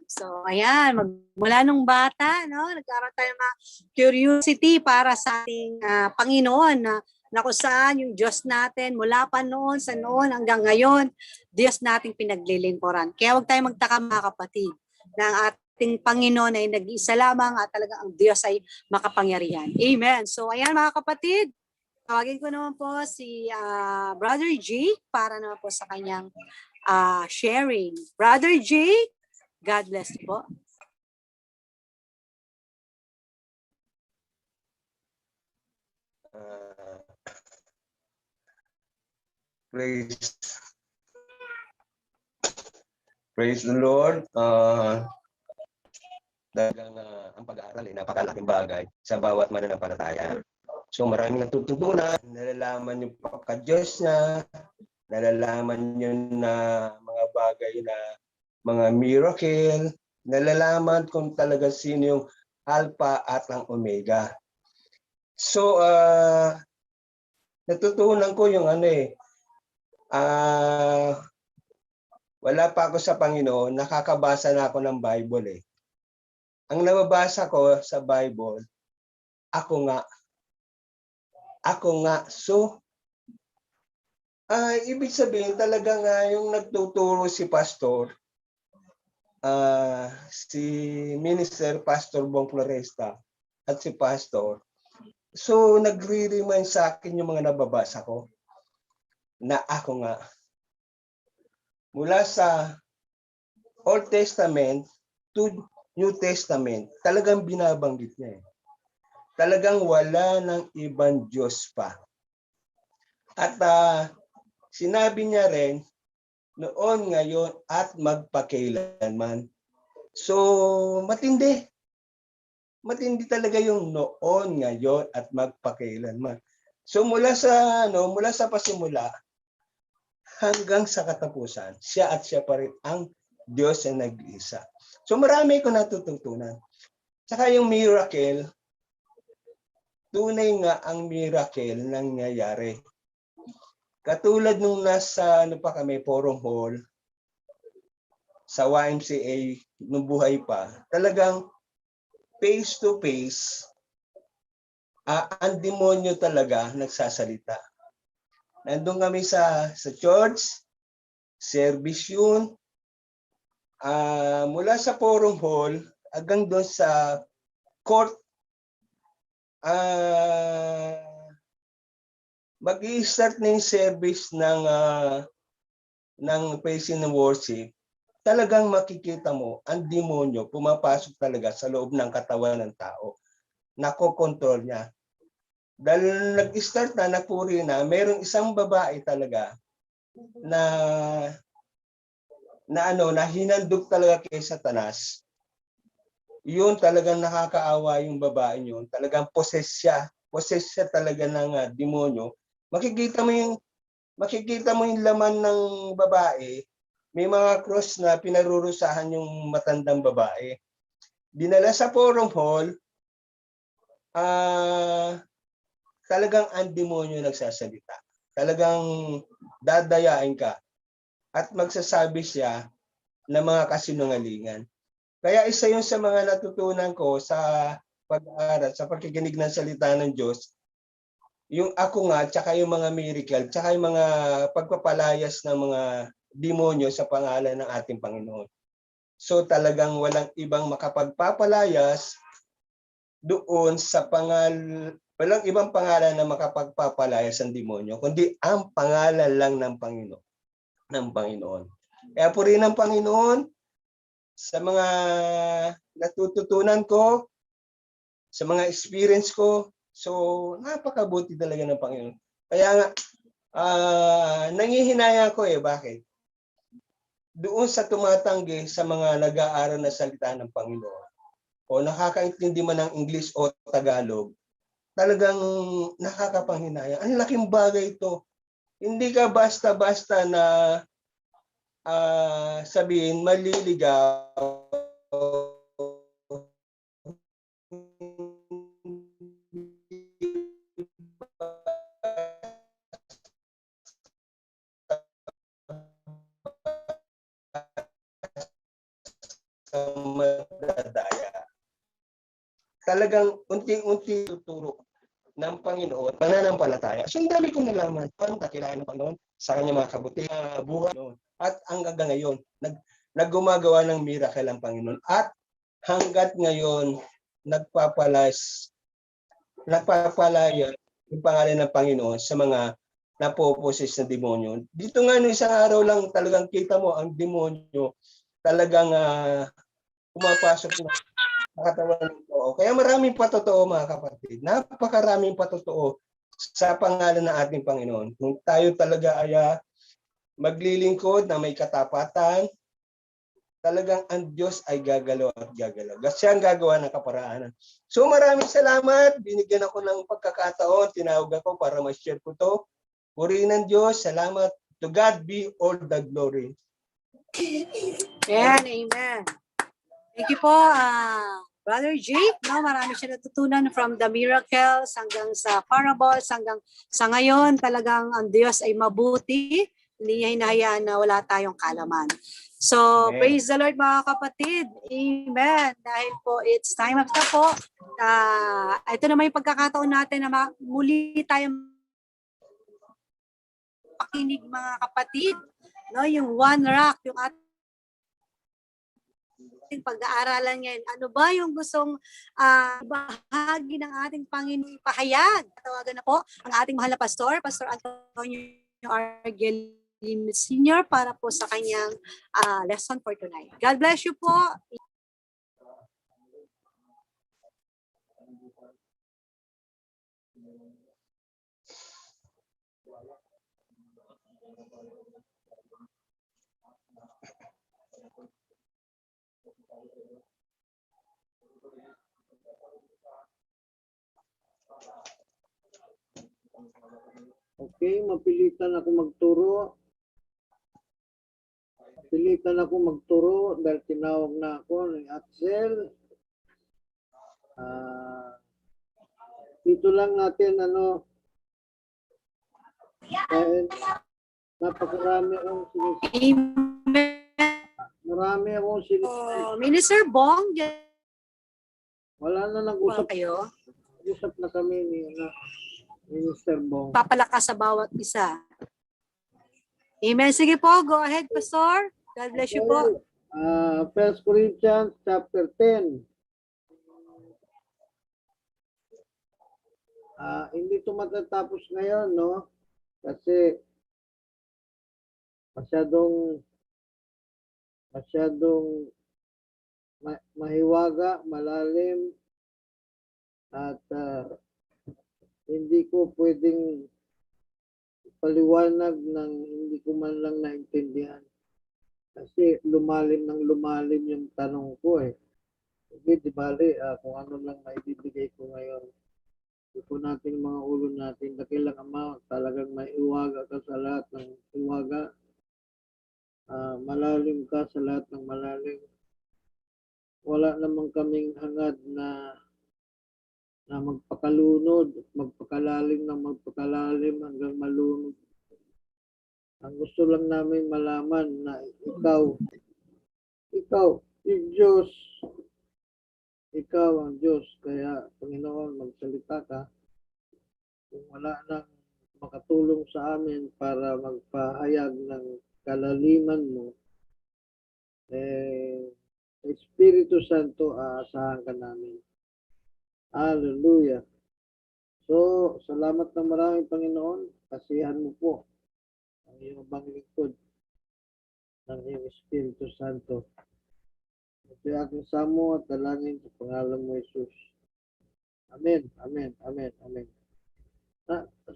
So, ayan, mula nung bata, nagkaroon tayo ng mga curiosity para sa ating Panginoon na kung saan yung Diyos natin, mula pa noon, sa noon hanggang ngayon, Diyos nating pinaglilingkuran. Kaya huwag tayong magtaka mga kapatid na ang ating Panginoon ay nag-iisa lamang at talagang ang Diyos ay makapangyarihan. Amen. So, ayan mga kapatid, tawagin ko naman po si Brother Jake para naman po sa kanyang sharing. Brother Jake, God bless you po. Praise the Lord. Talagang ang pag-aaral ay napakalaking bagay sa bawat mananampalataya. So maraming natututunan, nalalaman yung pagka-Diyos na, nalalaman yun na mga bagay na mga miracle, nalalaman kung talaga sino yung Alpha at ang Omega. So, natutunan ko yung wala pa ako sa Panginoon, nakakabasa na ako ng Bible eh. Ang nababasa ko sa Bible, ako nga. Ako nga. So, ibig sabihin talaga nga yung nagtuturo si Pastor, si Minister Pastor Bong Floresta at si Pastor. So, nagre-remind sa akin yung mga nababasa ko na ako nga. Mula sa Old Testament to New Testament, talagang binabanggit niya eh. Talagang wala ng ibang Diyos pa. At sinabi niya rin, noon, ngayon, at magpakailanman. So, matindi. Matindi talaga yung noon, ngayon, at magpakailanman. So, mula sa pasimula, hanggang sa katapusan, siya at siya pa rin ang Diyos na nag-iisa. So, marami ko natututunan. Saka yung miracle, tunay nga ang miracle nangyayari. Katulad nung nasa kami, Forum Hall, sa YMCA, nung buhay pa, talagang face to face, ang demonyo talaga nagsasalita. Nandun kami sa church, service yun, mula sa Forum Hall, hanggang doon sa court, mag-i-start na yung service ng praise and worship, talagang makikita mo ang demonyo pumapasok talaga sa loob ng katawan ng tao. Nakokontrol niya. Dahil nag-start na, napuri na, mayroong isang babae talaga na hinandog talaga kay Satanas. Yun talagang nakakaawa yung babae yun. Talagang possess siya talaga ng demonyo. Makikita mo yung laman ng babae, may mga cross na pinarurusahan yung matandang babae. Dinala sa Forum Hall, talagang ang demonyo nagsasalita. Talagang dadayain ka at magsasabi siya ng mga kasinungalingan. Kaya isa yun sa mga natutunan ko sa pag-aaral, sa pakikinig ng salita ng Diyos, yung ako nga, tsaka yung mga miracle, tsaka yung mga pagpapalayas ng mga demonyo sa pangalan ng ating Panginoon. So talagang walang ibang makapagpapalayas doon sa walang ibang pangalan na makapagpapalayas ng demonyo, kundi ang pangalan lang ng Panginoon. Kaya purihin ng Panginoon sa mga natututunan ko, sa mga experience ko. So, napakabuti talaga ng Panginoon. Kaya nga, nangihinaya ko bakit? Doon sa tumatanggi sa mga nag-aaral na salita ng Panginoon, o nakakaintindi man ng English o Tagalog, talagang nakakapanghinaya. Ang laking bagay ito. Hindi ka basta-basta na sabihin, maliligaw, madadaya. Talagang unti-unti tuturo ng Panginoon, pananampalataya. So, ang dami kong nalaman, paano kakilala ng Panginoon sa kanyang mga kabutihan, buhay. At hanggang ngayon, naggumagawa ng miracle ang Panginoon. At hanggat ngayon, nagpapalaya yung pangalan ng Panginoon sa mga napoposes na demonyo. Dito nga, no, isang araw lang talagang kita mo ang demonyo talagang pumapasok na katawan ng tao. Kaya maraming patotoo, mga kapatid. Napakaraming patotoo sa pangalan ng ating Panginoon. Kung tayo talaga ay maglilingkod na may katapatan, talagang ang Diyos ay gagalaw at gagalaw. Siya ang gagawa ng kaparaanan. So maraming salamat. Binigyan ako ng pagkakataon. Tinawag ako para ma-share ko to. Purihin ng Diyos. Salamat. To God be all the glory. Amen, amen. Thank you po, Brother Jake, no, marami siya natutunan from the miracles hanggang sa parables, hanggang sa ngayon talagang ang Diyos ay mabuti. Hindi niya hinahayaan na wala tayong kalaman. So, Amen. praise the Lord mga kapatid. Amen. Dahil po it's time up na po. Ito naman yung pagkakataon natin na muli tayong pakinig mga kapatid. No, yung One Rock, yung ating pag-aaralan ngayon. Ano ba yung gustong bahagi ng ating Panginoon ipahayag? Tawagan na po ang ating mahal na pastor, Pastor Antonio Arguello Sr. para po sa kanyang lesson for tonight. God bless you po. Okay, mapilitan ako magturo. Mapilitan ako magturo dahil tinawag na ako ni Axel. Dito lang natin dahil napakarami akong marami akong Minister Bong, wala na nag-usap kayo. Usap na kami ni Minister Bong. Papalakas sa bawat isa. Amen. Sige po, go ahead, Pastor. God bless you po. 1 Corinthians chapter 10. Hindi ito matatapos ngayon, no? Kasi masyadong mahiwaga, malalim, at hindi ko pwedeng paliwanag ng hindi ko man lang naintindihan. Kasi lumalim yung tanong ko eh. Hindi, di bali, kung ano lang maibibigay ko ngayon. Ito natin mga ulo natin, dakilang Ama, talagang may iwaga ka sa lahat ng iwaga. Malalim ka sa lahat ng malalim. Wala namang kaming hangad na magpakalunod, magpakalalim ng magpakalalim hanggang malunod. Ang gusto lang namin malaman na ikaw, si Diyos, ikaw ang Diyos. Kaya, Panginoon, magsalita ka. Kung wala nang makatulong sa amin para magpahayag ng kalaliman mo, Espiritu Santo, aasahan ka namin. Hallelujah. So, salamat ng maraming Panginoon. Kasihan mo po ang iyong banglingkod ng iyong Espiritu Santo. Ito yung aking samo at dalangin sa pangalan mo, Jesus. Amen, amen, amen, amen.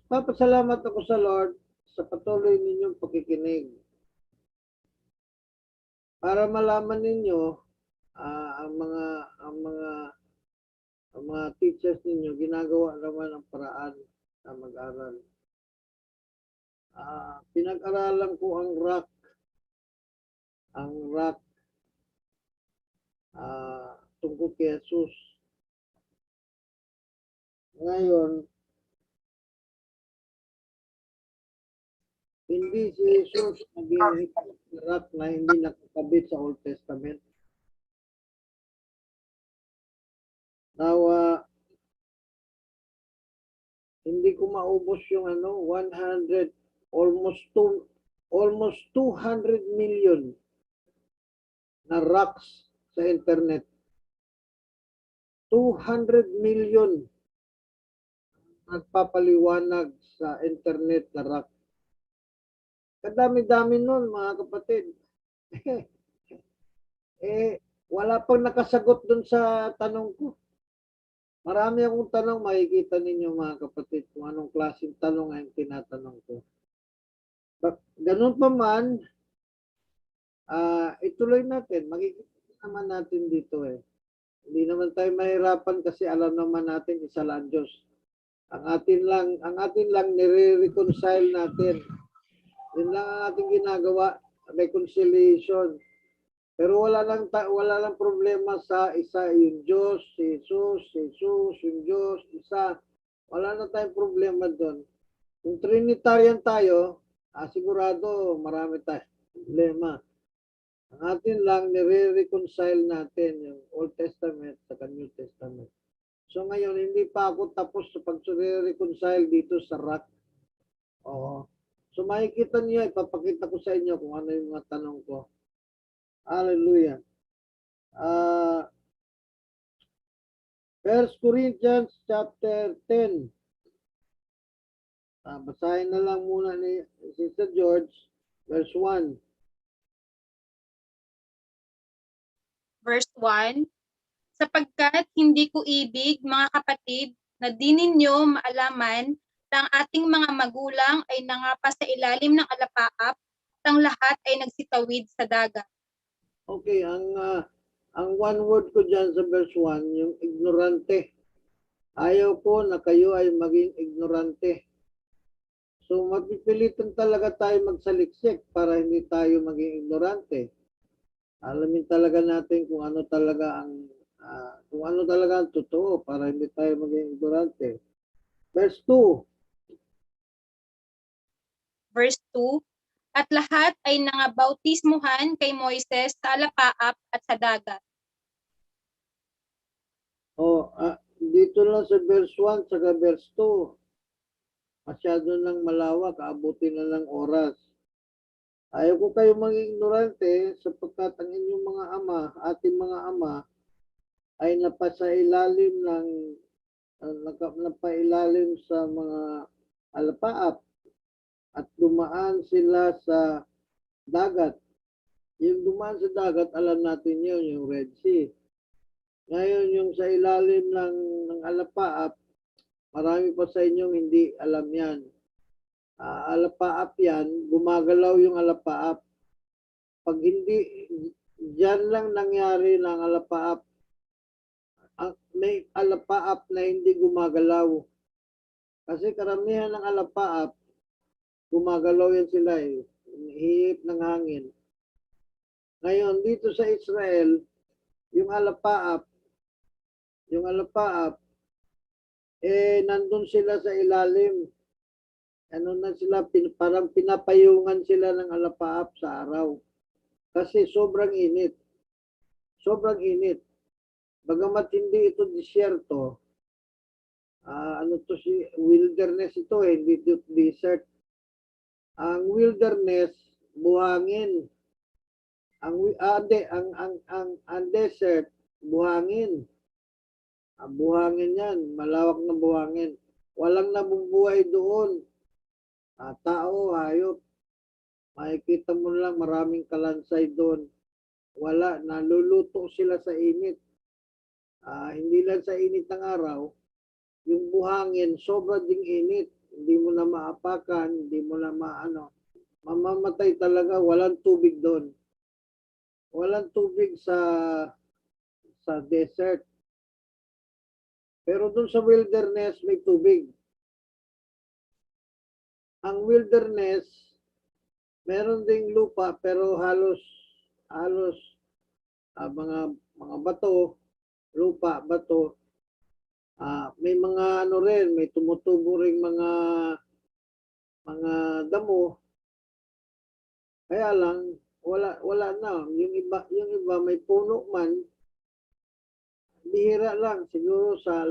Papasalamat ako sa Lord sa patuloy ninyong pakikinig. Para malaman ninyo ang mga teachers ninyo, ginagawa naman ang paraan na mag-aral. Pinag-aralan ko ang rock tungkol kay Jesus. Ngayon, hindi si Jesus naging rock na hindi nakakabit sa Old Testament. Now, hindi ko maubos yung 100, almost 200 million na rocks sa internet. 200 million nagpapaliwanag sa internet na rock. Kadami-dami nun, mga kapatid. Wala pang nakasagot dun sa tanong ko. Marami akong tanong, makikita ninyo mga kapatid kung anong klaseng tanong ang tinatanong ko. Ganun pa man, ituloy natin. Makikita naman natin dito eh. Hindi naman tayo mahirapan kasi alam naman natin isa lang Diyos. Ang atin lang nire-reconcile natin. Yun lang ang ating ginagawa, reconciliation. Pero wala lang problema sa isa, yung Diyos, si Jesus, yung Diyos, isa. Wala na tayong problema doon. Kung Trinitarian tayo, sigurado marami tayong problema. Ang atin lang, nire-reconcile natin yung Old Testament sa New Testament. So ngayon, hindi pa ako tapos sa pag-reconcile dito sa rock. Oo. So makikita niyo, ipapakita ko sa inyo kung ano yung mga tanong ko. Hallelujah. 1 Corinthians chapter 10. Basahin na lang muna ni Sister George, verse 1. Verse 1, sapagkat hindi ko ibig, mga kapatid, na di ninyo maalaman na ang ating mga magulang ay nangapa sa ilalim ng alapaap at ang lahat ay nagsitawid sa dagat. Okay, ang one word ko dyan sa verse 1, yung ignorante. Ayaw ko na kayo ay maging ignorante. So mapipilitan talaga tayo magsaliksik para hindi tayo maging ignorante. Alamin talaga natin kung ano talaga ang totoo para hindi tayo maging ignorante. Verse 2. Verse 2, at lahat ay nangabautismuhan kay Moises sa alapaap at sa dagat. Dito lang sa verse 1 saka verse 2. Masyado nang malawak, aabutin na ng oras. Ayaw ko kayo maging ignorante sapagkat ang inyong mga ama, ating mga ama, ay napailalim sa mga alapaap at dumaan sila sa dagat. Yung dumaan sa dagat, alam natin yun, yung Red Sea. Ngayon, yung sa ilalim ng alapaap, marami pa sa inyong hindi alam yan. Alapaap yan, gumagalaw yung alapaap. Pag hindi, dyan lang nangyari ng alapaap. May alapaap na hindi gumagalaw. Kasi karamihan ng alapaap, gumagalaw yan sila eh. Hihip ng hangin. Ngayon, dito sa Israel, yung alapaap, nandun sila sa ilalim. Parang pinapayungan sila ng alapaap sa araw. Kasi sobrang init. Sobrang init. Bagamat hindi ito disyerto, wilderness ito hindi desert. Ang wilderness, buhangin. Ang desert, buhangin. Buhangin yan, malawak na buhangin. Walang nabubuhay doon. Tao, hayop. Makikita mo lang maraming kalansay doon. Wala, naluluto sila sa init. Hindi lang sa init ng araw, yung buhangin, sobrang ding init. Hindi mo na maapakan, hindi mo na mamamatay talaga, walang tubig doon. Walang tubig sa desert. Pero doon sa wilderness, may tubig. Ang wilderness, meron ding lupa pero halos mga bato, lupa, bato. May mga may tumutubo ring mga damo. Kaya lang wala na. Yung iba may puno man. Bihira lang siguro sa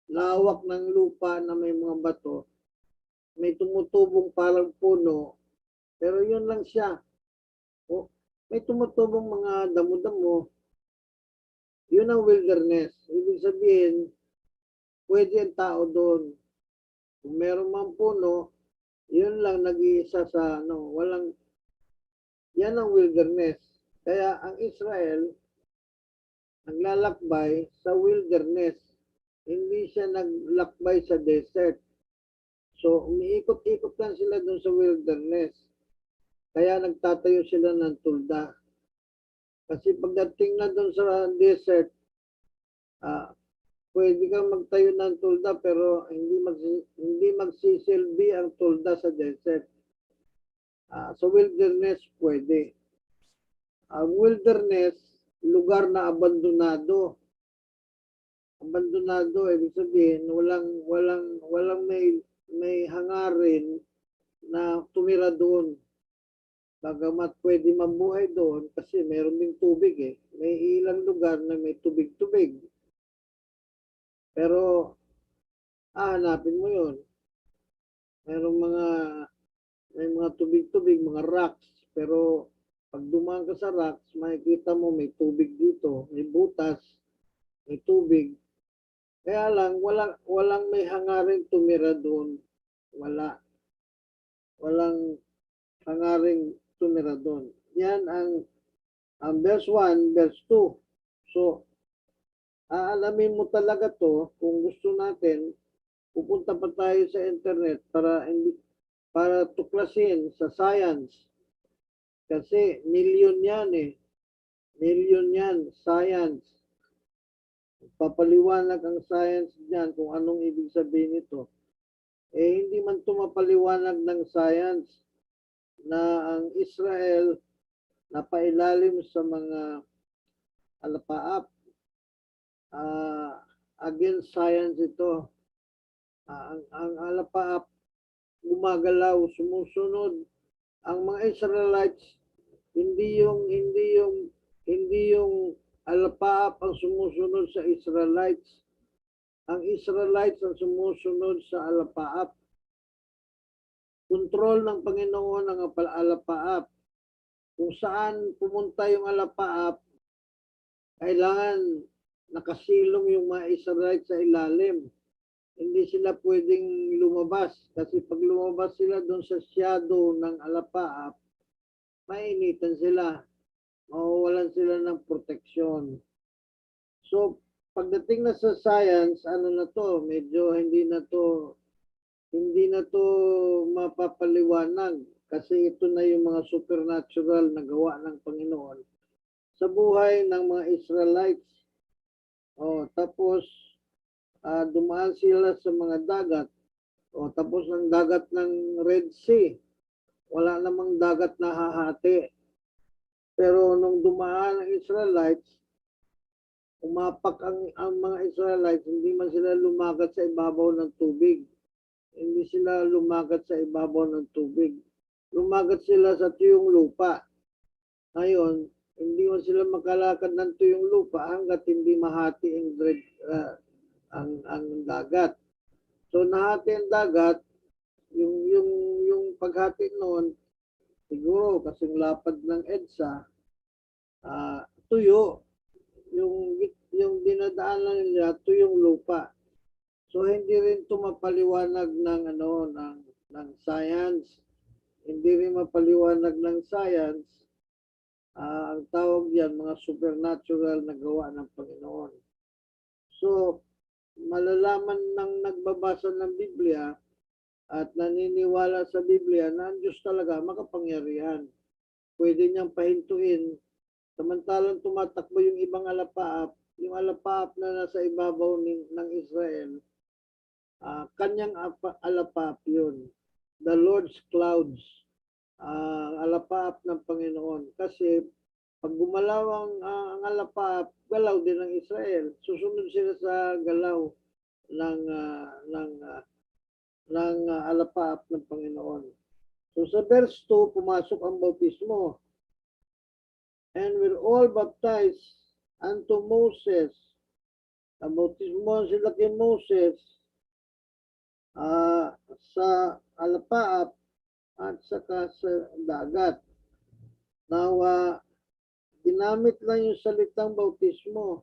lawak ng lupa na may mga bato. May tumutubong parang puno, pero yun lang siya. May tumutubong mga damo-damo. Yun ang wilderness. Ibig sabihin, pwede ang tao doon. Kung meron mang puno, yun lang nag-iisa sa yan ang wilderness. Kaya ang Israel, naglalakbay sa wilderness. Hindi siya naglakbay sa desert. So, umiikot-ikot lang sila doon sa wilderness. Kaya nagtatayo sila ng tulda. Kasi pagdating na doon sa desert, pwede kang magtayo ng tulda pero hindi magsisilbi ang tulda sa desert. Sa wilderness, pwede. Ang wilderness, lugar na abandonado. Abandonado, ibig sabihin, walang may hangarin na tumira doon. Bagamat pwede mabuhay doon kasi mayroon ding tubig eh. May ilang lugar na may tubig-tubig. Pero hanapin mo yun. May mga tubig-tubig, mga rocks. Pero pag dumaan ka sa rocks, makikita mo may tubig dito, may butas, may tubig. Kaya lang, walang may hangarin tumira doon. Walang hangaring tumira doon. Yan ang verse 1, verse 2. So, aalamin mo talaga to kung gusto natin, pupunta pa tayo sa internet para tuklasin sa science. Kasi million yan eh. Million yan, science. Papaliwanag ang science diyan kung anong ibig sabihin nito. Eh hindi man tumapaliwanag ng science na ang Israel napailalim sa mga alapaap. Against science ito. Ang alapaap gumagalaw, sumusunod. Ang mga Israelites hindi yung alapaap ang sumusunod sa Israelites. Ang Israelites ang sumusunod sa alapaap. Kontrol ng Panginoon ang alapaap. Kung saan pumunta yung alapaap, kailangan nakasilong yung mga Israelites sa ilalim. Hindi sila pwedeng lumabas. Kasi pag lumabas sila doon sa shadow ng alapaap, mainitan sila. Mawawalan sila ng proteksyon. So, pagdating na sa science, ano na to, medyo hindi na to mapapaliwanag kasi ito na yung mga supernatural na gawa ng Panginoon sa buhay ng mga Israelites. Tapos dumaan sila sa mga dagat. Tapos ang dagat ng Red Sea. Wala namang dagat na hahati. Pero nung dumaan ang Israelites, umapak ang mga Israelites, hindi man sila lumagat sa ibabaw ng tubig. Hindi sila lumagat sa ibabaw ng tubig. Lumagat sila sa tuyong lupa. Ngayon, hindi man sila makalakad ng tuyong lupa hanggat hindi mahati ang dagat. So nahati ang dagat, yung paghati noon, siguro kasing lapad ng EDSA, tuyo. Yung dinadaanan nila, tuyong lupa. So hindi rin ito mapaliwanag ng science. Hindi rin mapaliwanag ng science. Ang tawag yan, mga supernatural na gawa ng Panginoon. So, malalaman ng nagbabasa ng Biblia at naniniwala sa Biblia na ang Diyos talaga makapangyarihan. Pwede niyang pahintuin. Samantalang tumatakbo yung ibang alapaap, yung alapaap na nasa ibabaw ng Israel, kanyang alapaap yun. The Lord's clouds, alapaap ng Panginoon. Kasi pag gumalaw ang alapaap, galaw din ng Israel. Susunod sila sa galaw ng alapaap ng Panginoon. So sa verse 2, pumasok ang bautismo. And we're all baptized unto Moses. Ang bautismo sila kay Moses sa alapaap at saka sa dagat. Now, ginamit lang yung salitang bautismo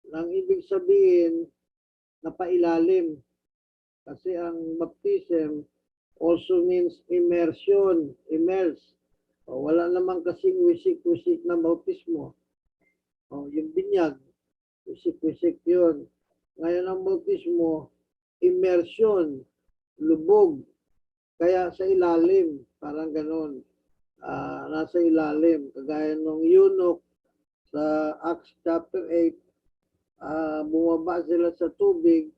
nang ibig sabihin na pailalim. Kasi ang baptism also means immersion, immerse. Wala naman kasing wisik-wisik na bautismo. Yung binyag, wisik-wisik yun. Ngayon ang bautismo, immersion, lubog. Kaya sa ilalim, parang ganon. Nasa ilalim. Kagaya nung eunuch sa Acts chapter 8, bumaba sila sa tubig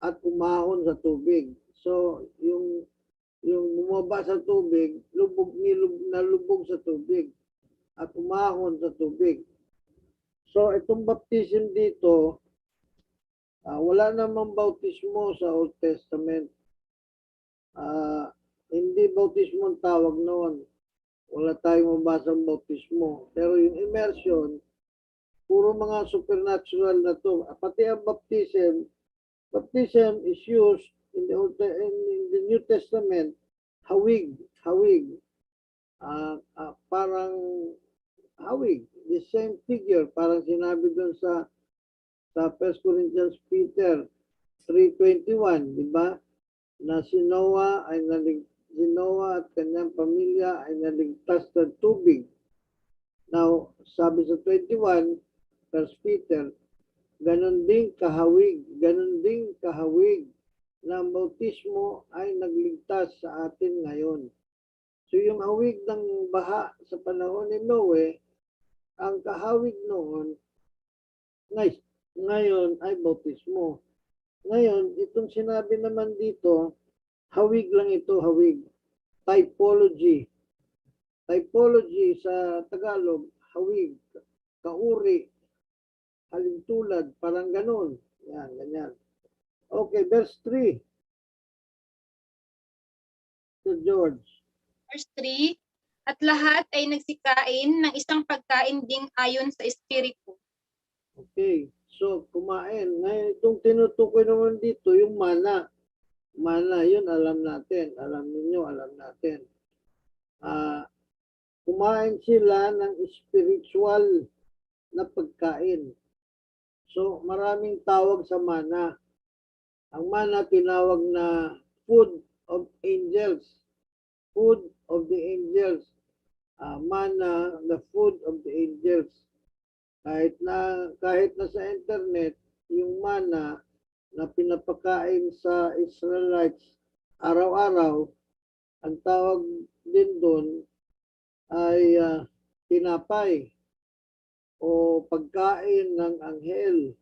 at umahon sa tubig. So, yung bumaba sa tubig, nalubog sa tubig. at umahon sa tubig. So itong baptism dito, wala namang bautismo sa Old Testament. Hindi bautismo ang tawag noon. Wala tayong mabasang bautismo. Pero yung immersion, puro mga supernatural na to. Pati ang baptism is used in the New Testament, hawig. Parang hawig, the same figure, parang sinabi doon sa 1 Corinthians Peter 3:21, di ba? Na si Noah at kanyang pamilya ay naligtas ng tubig. Now, sabi sa 21, 1 Peter, ganon ding kahawig na ang bautismo ay nagligtas sa atin ngayon. So yung hawig ng baha sa panahon ni Noe, ang kahawig noon, ngayon ay bautismo. Ngayon, itong sinabi naman dito, hawig lang ito, hawig. Typology. Typology sa Tagalog, hawig, kauri, halintulad, parang ganon. Yan, ganyan. Okay, verse 3. Sir George. Verse 3, at lahat ay nagsikain ng isang pagkain ding ayon sa Espiritu. Okay, so kumain. Ngayon, itong tinutukoy naman dito, yung mana. Mana, yun alam natin. Alam ninyo, alam natin. Kumain sila ng spiritual na pagkain. So, maraming tawag sa mana. Ang mana tinawag na food of angels. Food of the angels. Mana, the food of the angels. Kahit na sa internet, yung mana na pinapakain sa Israelites araw-araw, ang tawag din doon ay tinapay o pagkain ng anghel.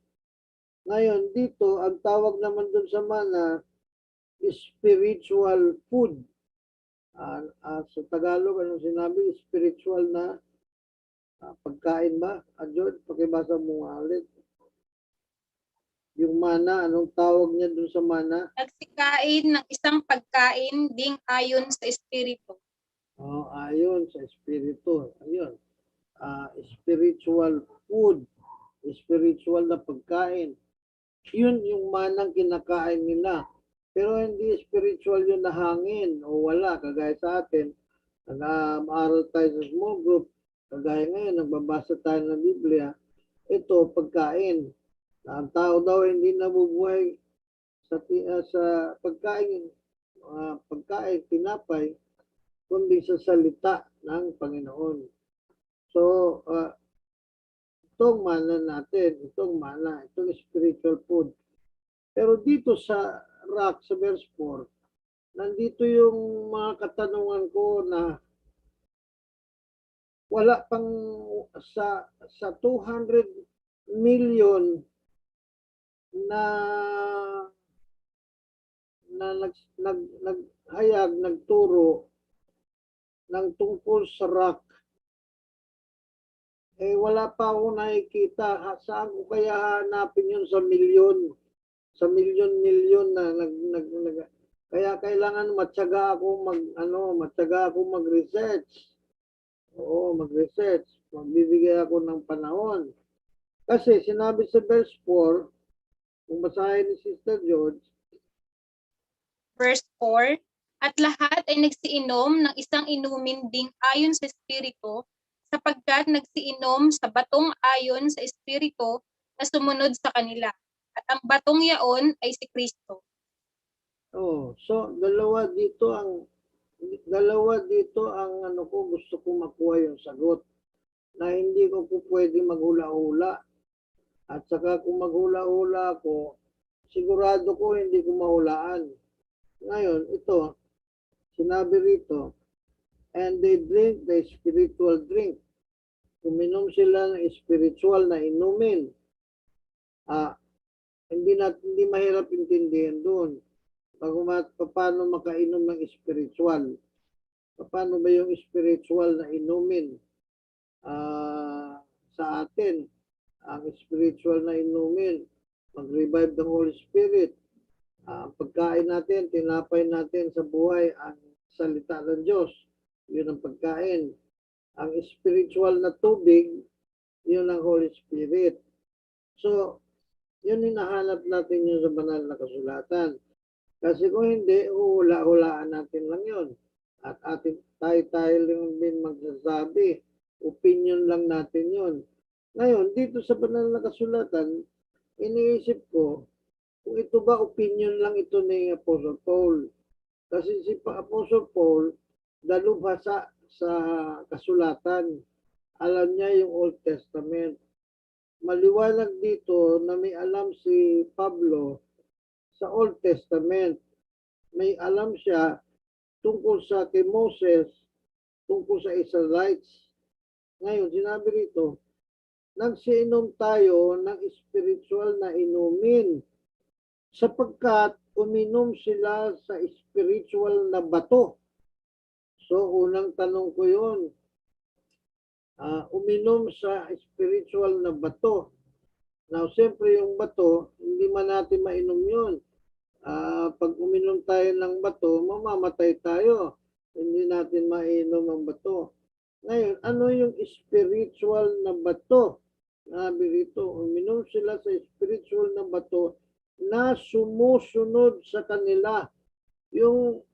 Ngayon, dito, ang tawag naman doon sa mana is spiritual food. Sa Tagalog, anong sinabi? Spiritual na pagkain ba? George, pakibasa mo nga ulit. Yung mana, anong tawag niya doon sa mana? Nagsikain ng isang pagkain ding ayon sa Espiritu. Ayon sa Espiritu. Ayun. Spiritual food. Spiritual na pagkain. Yun yung manang kinakain nila. Pero hindi spiritual yun na hangin o wala. Kagaya sa atin, nag-aaral tayo sa small group. Kagaya ngayon, nagbabasa tayo ng Biblia. Ito, pagkain. Ang tao daw hindi nabubuhay sa pagkain, tinapay, kundi sa salita ng Panginoon. So, itong mana natin, itong spiritual food. Pero dito sa rock, sa verse 4, nandito yung mga katanungan ko na wala pang sa 200 million na naghayag, nagturo ng tungkol sa rock. Wala pa ako nakikita. Saan ko kaya hanapin yun sa milyon? Sa milyon-milyon na kaya kailangan matyaga ako mag-research. Oo, mag-research. Magbibigay ako ng panahon. Kasi sinabi sa verse 4, kung basahin ni Sister George. Verse 4, at lahat ay nagsiinom ng isang inumin ding ayon sa Espiritu, sapagkat nagsiinom sa batong ayon sa Espiritu na sumunod sa kanila. At ang batong yaon ay si Kristo. So dalawa dito ang gusto ko makuha yung sagot na hindi ko pwede maghula-hula. At saka kung maghula-hula ako, sigurado ko hindi ko mahulaan. Ngayon, ito, sinabi rito, and they drink the spiritual drink. Uminom sila ng spiritual na inumin. Hindi mahirap intindihin doon. Paano makainom ng spiritual? Paano ba yung spiritual na inumin? sa atin ang spiritual na inumin, mag-revive ng Holy Spirit. Pagkain natin, tinapay natin sa buhay ang salita ng Diyos. Yun ang pagkain. Ang spiritual na tubig, yun ang Holy Spirit. So, yun hinahanap natin yun sa banal na kasulatan. Kasi kung hindi, hula-hulaan natin lang yun. At tayo lang din magsasabi. Opinion lang natin yun. Ngayon, dito sa banal na kasulatan, iniisip ko, kung ito ba opinion lang ito ni Apostle Paul. Kasi si Apostle Paul, dalubhasa sa kasulatan. Alam niya yung Old Testament. Maliwanag dito na may alam si Pablo sa Old Testament. May alam siya tungkol sa kay Moses, tungkol sa Israelites. Ngayon, sinabi rito, nagsiinom tayo ng spiritual na inumin sapagkat uminom sila sa spiritual na bato. So, unang tanong ko yun, uminom sa spiritual na bato. Now, siyempre yung bato, hindi man natin mainom yun. Pag uminom tayo ng bato, mamamatay tayo. Hindi natin mainom ang bato. Ngayon, ano yung spiritual na bato? Sabi rito, uminom sila sa spiritual na bato na sumusunod sa kanila. Yung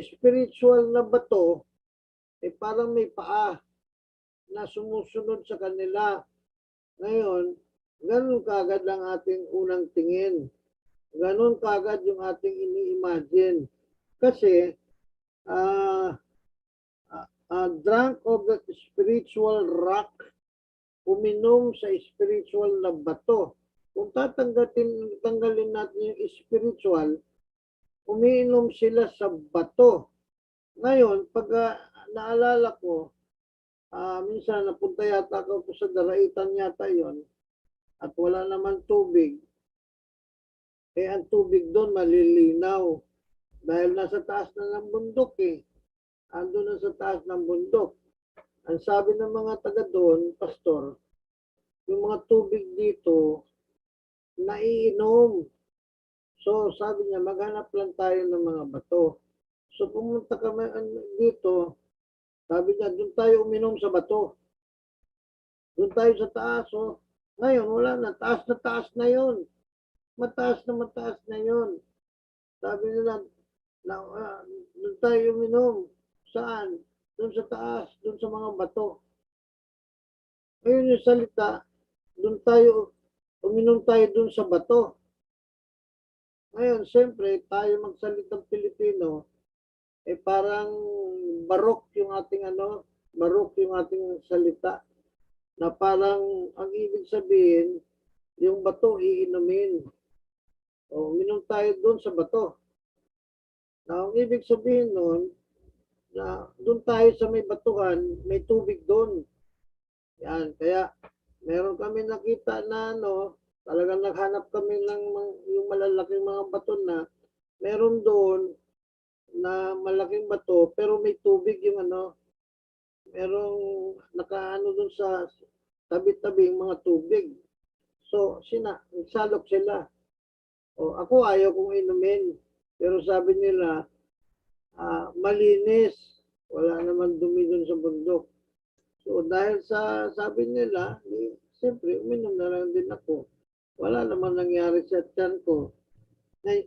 spiritual na bato, parang may paa na sumusunod sa kanila. Ngayon, ganun kagad ang ating unang tingin. Ganun kagad yung ating ini-imagine. Kasi, drunk of the spiritual rock, uminom sa spiritual na bato. Kung tanggalin natin yung spiritual, umiinom sila sa bato. Ngayon, pag naalala ko, minsan napunta yata ako sa Daraitan yata yon at wala naman tubig. Ang tubig doon malilinaw dahil nasa taas na ng bundok Ando na sa taas ng bundok. Ang sabi ng mga taga doon, pastor, yung mga tubig dito, naiinom. So sabi niya, maghanap lang tayo ng mga bato. So pumunta kami dito, sabi niya, doon tayo uminom sa bato. Doon tayo sa taas. Ngayon, wala na. Taas na yun. Mataas na yun. Sabi nila, doon tayo uminom. Saan? Doon sa taas, doon sa mga bato. Ngayon yung salita, uminom tayo doon sa bato. Ngayon, siyempre, tayo magsalitang Pilipino, parang barok yung ating salita. Na parang, ang ibig sabihin, yung bato iinumin. Uminom tayo doon sa bato. Na ang ibig sabihin nun, na doon tayo sa may batuhan, may tubig doon. Yan, kaya meron kami nakita na talagang naghanap kami ng yung malalaking mga bato na meron doon na malaking bato pero may tubig yung merong nakaano doon sa tabi-tabi yung mga tubig. So, nagsalok sila. Ako ayaw kong inumin. Pero sabi nila, malinis. Wala naman dumi dun sa bundok. So dahil sa sabi nila, siyempre uminom na lang din ako. Wala naman nangyari sa tiyan ko.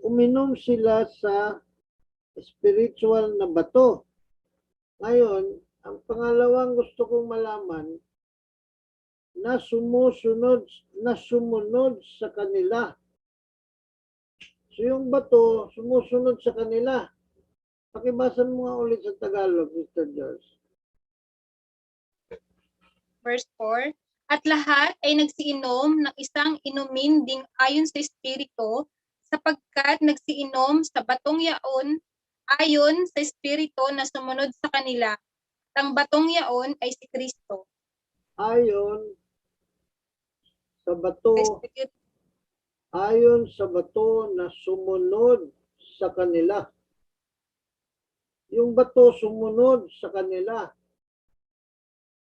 Uminom sila sa spiritual na bato. Ngayon, ang pangalawang gusto kong malaman, na sumunod sa kanila. So yung bato, sumusunod sa kanila. Pakibasa mo nga ulit sa Tagalog, Mr. George. Verse 4, at lahat ay nagsiinom ng isang inumin ding ayon sa Espiritu, sapagkat nagsiinom sa batong yaon ayon sa Espiritu na sumunod sa kanila. Ang batong yaon ay si Kristo. Ayon sa bato na sumunod sa kanila. Yung bato sumunod sa kanila.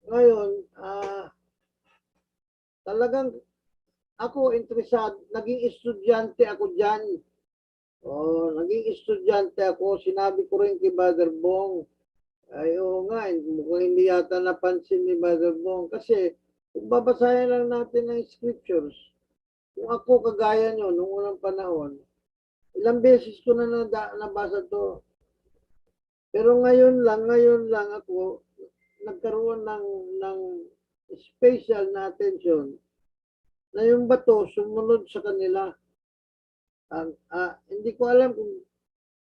Ngayon, talagang ako interesado, naging estudyante ako dyan. Naging estudyante ako, sinabi ko rin kay Brother Bong, ay oo nga, mukhang hindi yata napansin ni Brother Bong. Kasi kung babasahin lang natin ng scriptures, kung ako kagaya nyo noong unang panahon, ilang beses ko na nabasa to. Pero ngayon lang ako nagkaroon ng special na attention na yung bato sumunod sa kanila. Hindi ko alam kung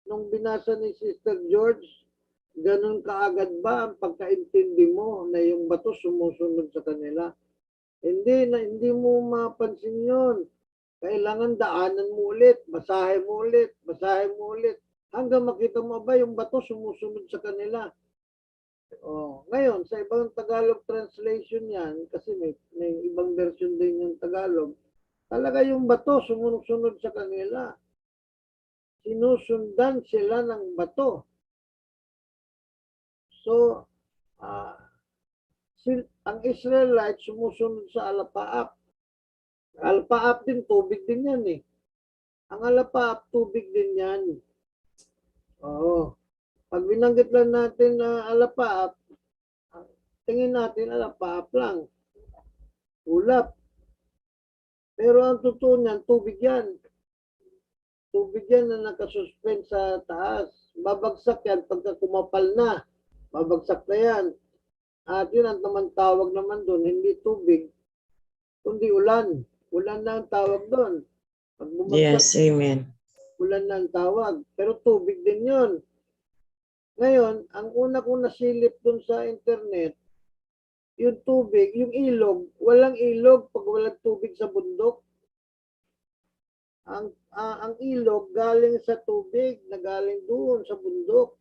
nung binasa ni Sister George, ganun kaagad ba ang pagkaintindi mo na yung bato sumusunod sa kanila? Hindi mo mapansin yun. Kailangan daanan mo ulit, basahin mo ulit, hanggang makita mo ba yung bato sumusunod sa kanila. Ngayon, sa ibang Tagalog translation yan, kasi may ibang version din yung Tagalog, talaga yung bato sumunod sa kanila. Sinusundan sila ng bato. So, ang Israelites sumusunod sa alapaap. Alapaap din, tubig din yan eh. Ang alapaap, tubig din yan. Pag binanggit lang natin na alapaap, tingin natin alapaap lang. Ulap. Pero ang totoo niyan, tubig yan. Tubig yan na nakasuspend sa taas. Babagsak yan pagka kumapal na. Babagsak na yan. At yun ang tawag naman doon, hindi tubig, kundi ulan. Ulan na ang tawag doon. Pag bumagsak, Yes, amen. ulan na ang tawag. Pero tubig din yun. Ngayon, ang una kong nasilip doon sa internet, yung tubig, yung ilog, walang ilog pag walang tubig sa bundok. Ang ilog galing sa tubig na galing doon sa bundok.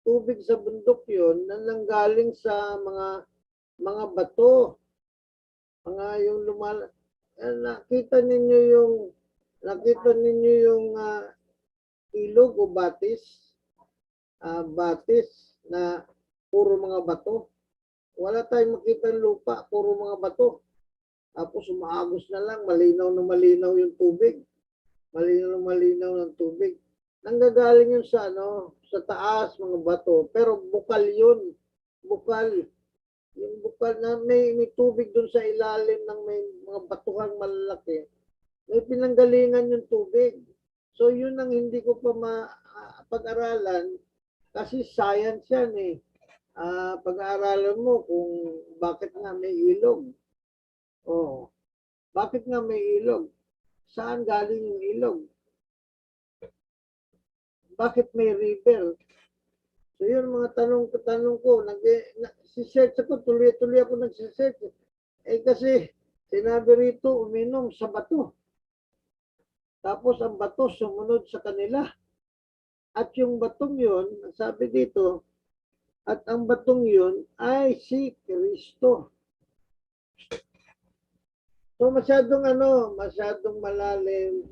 Tubig sa bundok yun na nanggaling sa mga bato. Mga yung nakita ninyo yung ilog o batis. Batis na puro mga bato. Wala tayong makita ng lupa, puro mga bato. Tapos umaagos na lang, malinaw na malinaw yung tubig. Malinaw na malinaw ng tubig. Nanggagaling yun sa taas, mga bato. Pero bukal yun. Bukal. Yung bukal na may tubig dun sa ilalim ng may mga batuhang malalaki. May pinanggalingan yung tubig. So yun ang hindi ko pa pag-aralan kasi science yan eh. Pag-aaralan mo kung bakit nga may ilog. Bakit nga may ilog? Saan galing yung ilog? Bakit may river? So yun mga tanong ko. Si-search ako, tuloy-tuloy ako nagsisearch. Kasi sinabi rito, uminom sa bato. Tapos ang bato sumunod sa kanila. At yung batong yun, sabi dito, at ang batong yun ay si Kristo. So masyadong malalim,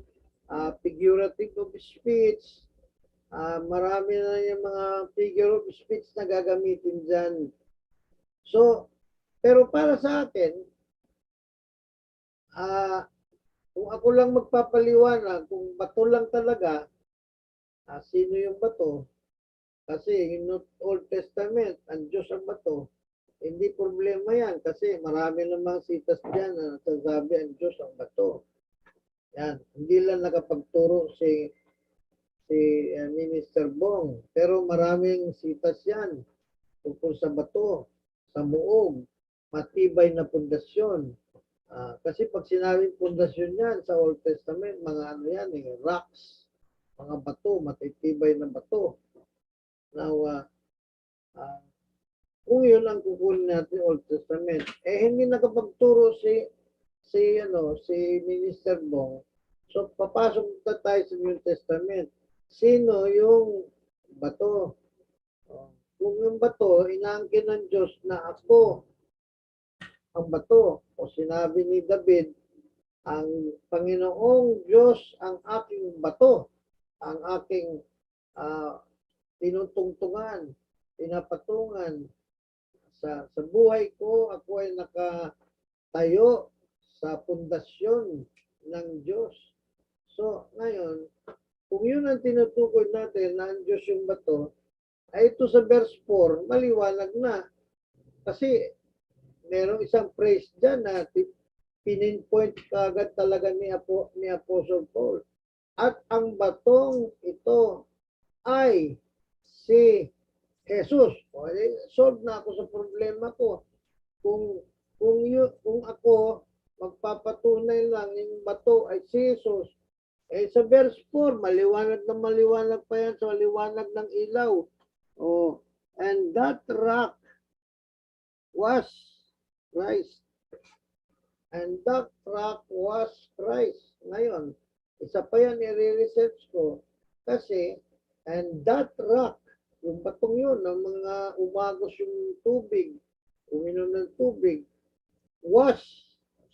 figurative of speech, marami na yung mga figure of speech na gagamitin dyan. So, pero para sa akin, kung ako lang magpapaliwanag, kung bato lang talaga, sino yung bato? Kasi in Old Testament, ang Diyos ang bato. Hindi problema yan kasi marami namang sitas dyan na nagsasabi ang Diyos ang bato. Yan. Hindi lang nakapagturo si Minister Bong. Pero maraming sitas yan tungkol sa bato, sa muog, matibay na pundasyon. Kasi pag sinabing pundasyon yan sa Old Testament, mga rocks, mga bato, matitibay na bato. Now, kung yun ang kukunin natin Old Testament, hindi nakapagturo si Minister Bong. So, papasok na tayo sa New Testament. Sino yung bato? Kung yung bato, inaangkin ng Diyos na ako ang bato. O sinabi ni David, ang Panginoong Diyos ang aking bato, ang aking tinutungtungan, pinapatungan sa buhay ko, ako ay nakatayo sa pundasyon ng Diyos. So, ngayon, kung yun ang tinutukoy natin na ang Diyos yung bato, ay ito sa verse 4, maliwanag na. Kasi merong isang phrase dyan na pininpoint kagad talaga ni Apostle Paul. At ang batong ito ay si Jesus. O, solve na ako sa problema ko. Kung ako magpapatunay lang yung bato ay si Jesus, eh sa verse 4, maliwanag pa yan sa maliwanag ng ilaw. Oh, and that rock was Christ. And that rock was Christ. Ngayon, isa pa yan i-research ko kasi and that rock, yung batong yun, ng mga umagos yung tubig, uminom ng tubig, was.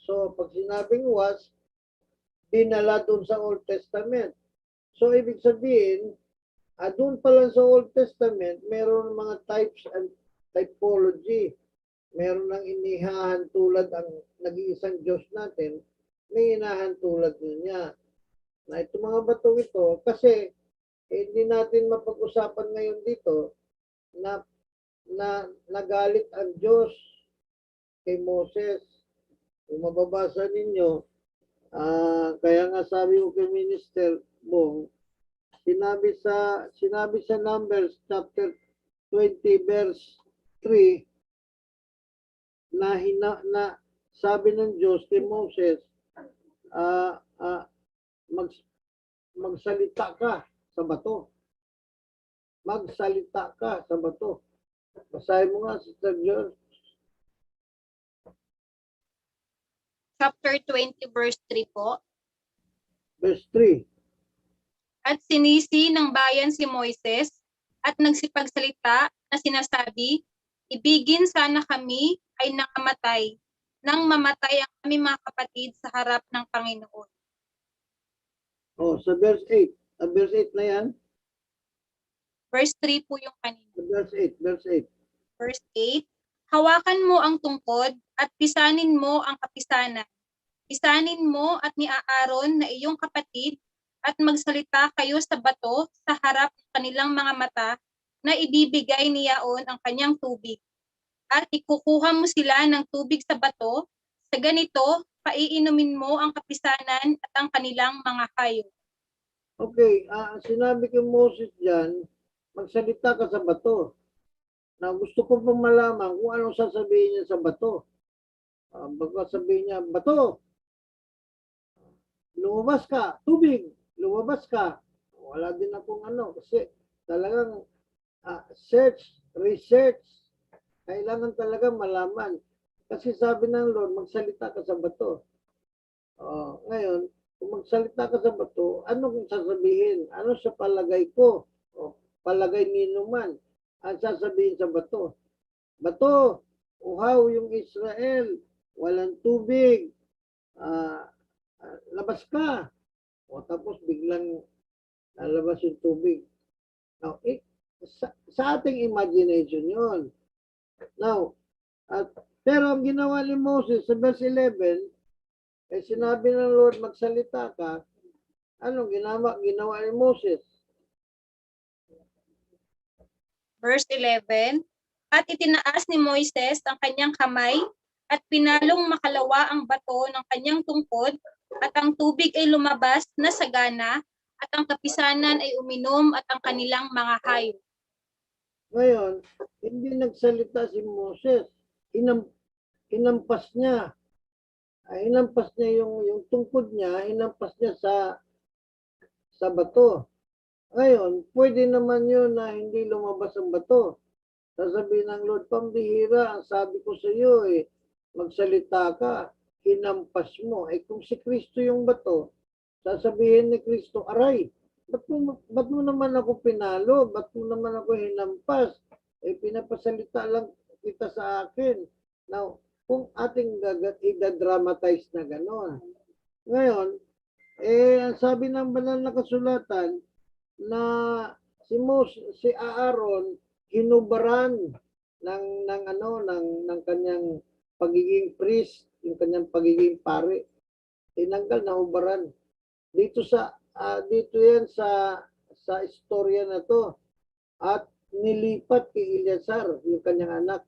So, pag sinabing was, dinala dun sa Old Testament. So, ibig sabihin, doon pa lang sa Old Testament, meron mga types and typology. Meron ng inihahan tulad ang nag-iisang Diyos natin, may inahan tulad niya. Na itong mga batong ito, kasi hindi natin mapag-usapan ngayon dito na nagalit ang Diyos kay Moses. Kung mababasa ninyo, kaya nga sabi ko kay Minister Bong, sinabi sa Numbers chapter 20 verse 3 na sabi ng Diyos kay Moses, magsalita ka sa bato. Magsalita ka sa bato. Basahin mo nga, Sister George. Chapter 20, verse 3 po. Verse 3. At sinisi ng bayan si Moises at nagsipagsalita na sinasabi, ibigin sana kami ay nakamatay nang mamatay ang aming mga kapatid sa harap ng Panginoon. Oh, sa verse 8. Verse 8 na yan. Verse 3 po yung kanina. Verse 8. Verse 8, hawakan mo ang tungkod at pisanin mo ang kapisanan. Pisanin mo at ni Aaron na iyong kapatid at magsalita kayo sa bato sa harap ng kanilang mga mata na ibibigay niyaon ang kanyang tubig. At ikukuha mo sila ng tubig sa bato, sa ganito, paiinumin mo ang kapisanan at ang kanilang mga hayop. Okay, sinabi kay Moses dyan, magsalita ka sa bato. Na gusto ko pong malaman kung anong sasabihin niya sa bato. Baka sabihin niya, bato, lumabas ka, tubig, lumabas ka. Wala din akong kasi talagang research, kailangan talaga malaman. Kasi sabi ng Lord, magsalita ka sa bato. Ngayon, kung magsalita ka sa bato, ano kung sasabihin? Ano sa palagay ko? Palagay ni Numan, ang sasabihin sa bato. Bato, uhaw yung Israel, walang tubig, labas ka. Tapos biglang lalabas yung tubig. Now, sa ating imagination yon. Now, pero ang ginawa ni Moses sa verse 11, sinabi ng Lord, magsalita ka. Anong ginawa ni Moses? Verse 11, at itinaas ni Moises ang kanyang kamay at pinalong makalawa ang bato ng kanyang tungkod at ang tubig ay lumabas na sagana at ang kapisanan ay uminom at ang kanilang mga hayop. Ngayon, hindi nagsalita si Moses. Hinampas niya. Hinampas niya yung tungkod niya, hinampas niya sa bato. Ngayon, pwede naman yun na hindi lumabas ang bato. Sasabihin ng Lord, pambihira, ang sabi ko sa iyo, magsalita ka, hinampas mo. Kung si Kristo yung bato, sasabihin ni Kristo, aray, ba't mo naman ako pinalo? Ba't mo naman ako hinampas? Pinapasalita lang kita sa akin. Now, kung ating i-dramatize na gano'n. Ngayon, ang sabi ng banal na kasulatan, na si Aaron hinubaran ng kanyang pagiging priest, yung kanyang pagiging pare. Tinanggal na hubaran. Dito yan sa istorya na to. At nilipat kay Eleazar, yung kanyang anak.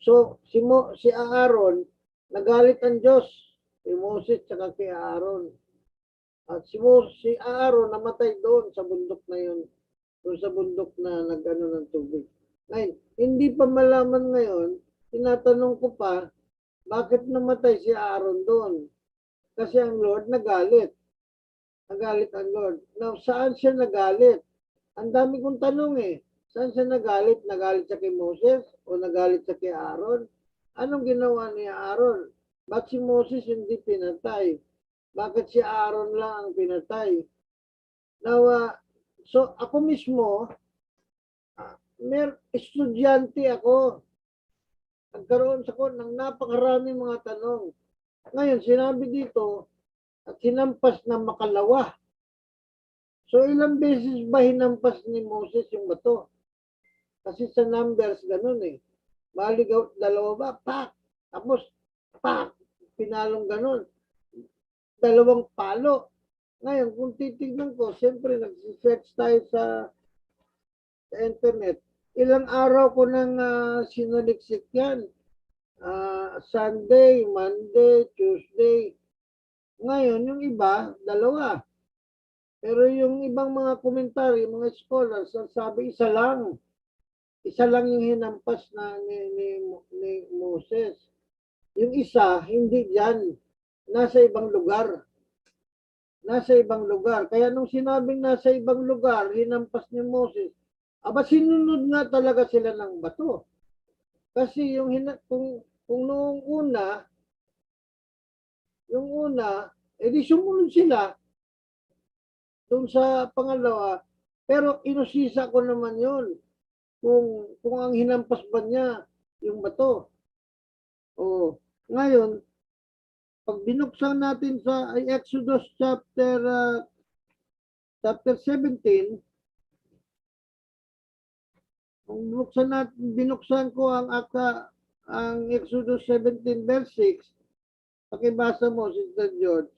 So si Aaron, nagalit ang Diyos kay Moses at kay Aaron. At si Aaron namatay doon sa bundok na yun. Doon sa bundok na nag-ano ng tubig. Ngayon, hindi pa malaman ngayon, tinatanong ko pa, bakit namatay si Aaron doon? Kasi ang Lord nagalit. Nagalit ang Lord. Now, saan siya nagalit? Ang dami kong tanong eh. Saan siya nagalit? Nagalit siya kay Moses o nagalit siya kay Aaron? Anong ginawa ni Aaron? Ba't si Moses hindi pinatay? Bakit si Aaron lang ang pinatay? Now, so ako mismo, estudyante ako. Nagkaroon ako ng napakaraming mga tanong. Ngayon, sinabi dito, at hinampas na makalawa. So, ilang beses ba hinampas ni Moses yung bato? Kasi sa Numbers, ganun eh. Maligaw, dalawa ba? Pak! Tapos, pak! Pinalong ganun. Dalawang palo. Ngayon, kung titignan ko, siyempre, nagsisearch tayo sa internet. Ilang araw ko nang sinaliksik yan. Sunday, Monday, Tuesday. Ngayon, yung iba, dalawa. Pero yung ibang mga komentaryo, mga scholars, sabi isa lang. Isa lang yung hinampas na ni Moses. Yung isa, hindi dyan. Nasa ibang lugar. Nasa ibang lugar. Kaya nung sinabing nasa ibang lugar, hinampas ni Moses, sinunod nga talaga sila ng bato. Kasi kung noong una, edi sumunod sila doon sa pangalawa. Pero inusisa ko naman yun. Kung ang hinampas ba niya yung bato. O, ngayon, pag binuksan natin sa Exodus chapter 17, kung binuksan ko ang Exodus 17 verse 6, pakibasa mo, Sister George.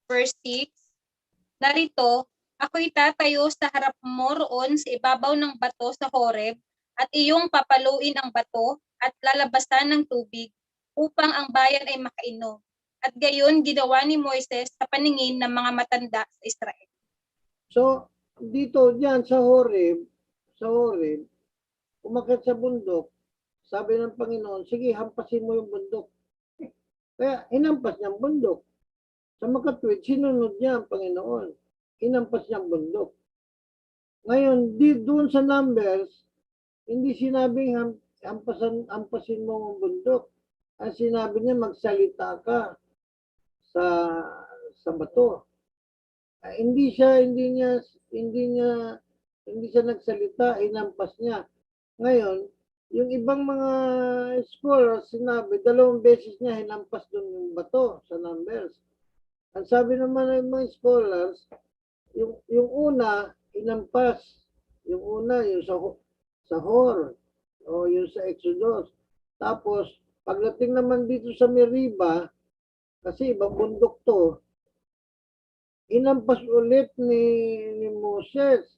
Verse 6, narito, ako'y tatayo sa harap mo roon sa ibabaw ng bato sa Horeb, at iyong papaluin ang bato at lalabasan ng tubig upang ang bayan ay makainom. At gayon ginawa ni Moises sa paningin ng mga matanda sa Israel. So, dito diyan sa Horeb, umakyat sa bundok, sabi ng Panginoon, sige, hampasin mo yung bundok. Kaya, hinampas niya ang bundok. Sa makatwid, sinunod niya ang Panginoon. Hinampas niya ang bundok. Ngayon, doon sa Numbers, hindi sinabing hampasin mo ang bundok. Ang sinabi niya, magsalita ka sa bato. Hindi siya nagsalita, hinampas niya. Ngayon, yung ibang mga scholars sinabi, 2 beses niya hinampas doon yung bato sa Numbers. Ang sabi naman ng mga scholars, yung una, hinampas. Yung una, yung sa Hor, o yung sa Exodus. Tapos, pagdating naman dito sa Meriba, kasi ibang bundok to, inampas ulit ni Moses.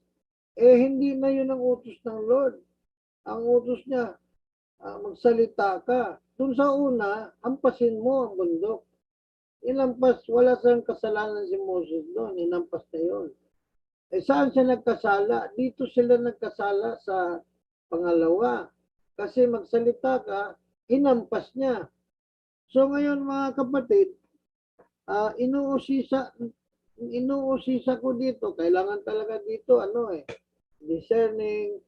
Hindi na yun ang utos ng Lord. Ang utos niya, magsalita ka. Doon sa una, hampasin mo ang bundok. Inampas, wala siyang kasalanan si Moses doon. Inampas na yun. Saan siya nagkasala? Dito sila nagkasala sa pangalawa. Kasi magsalita ka, hinampas niya. So ngayon mga kapatid, inuusisa ko dito. Kailangan talaga dito, discerning,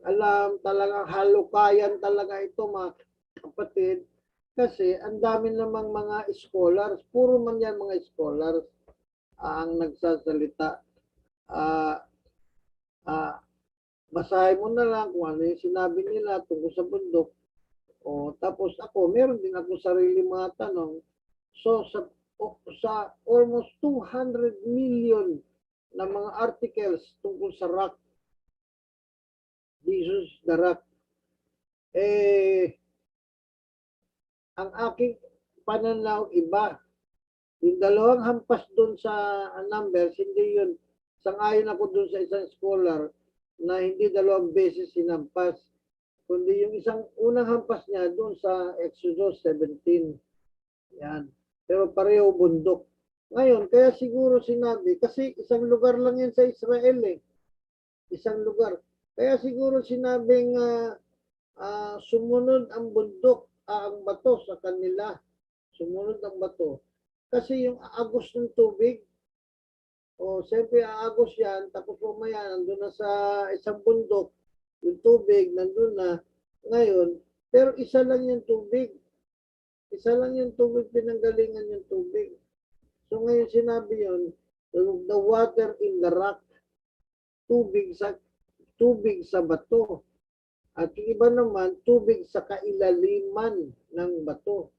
alam, talagang halukayan talaga ito mga kapatid. Kasi ang dami namang mga scholars, puro man yan mga scholars ang nagsasalita. Basahin mo na lang kung ano yung sinabi nila tungkol sa bundok. Tapos ako, meron din ako sarili mga tanong. So sa almost 200 million na mga articles tungkol sa rock, Jesus the rock, ang aking pananaw iba. Yung dalawang hampas doon sa numbers, hindi yun. Sang-ayon ako doon sa isang scholar na hindi dalawang beses sinampas, kundi yung isang unang hampas niya doon sa Exodus 17. Yan. Pero pareho bundok. Ngayon, kaya siguro sinabi, kasi isang lugar lang yan sa Israel eh. Isang lugar. Kaya siguro sinabing sumunod ang bundok, ang bato sa kanila. Sumunod ang bato. Kasi yung agos ng tubig, siyempre aagos yan, tapos mamaya nandun na sa isang bundok, yung tubig nandun na ngayon, pero isa lang yung tubig. Isa lang yung tubig, pinanggalingan yung tubig. So ngayon sinabi yun, the water in the rock, tubig sa bato. At yung iba naman, tubig sa kailaliman ng bato.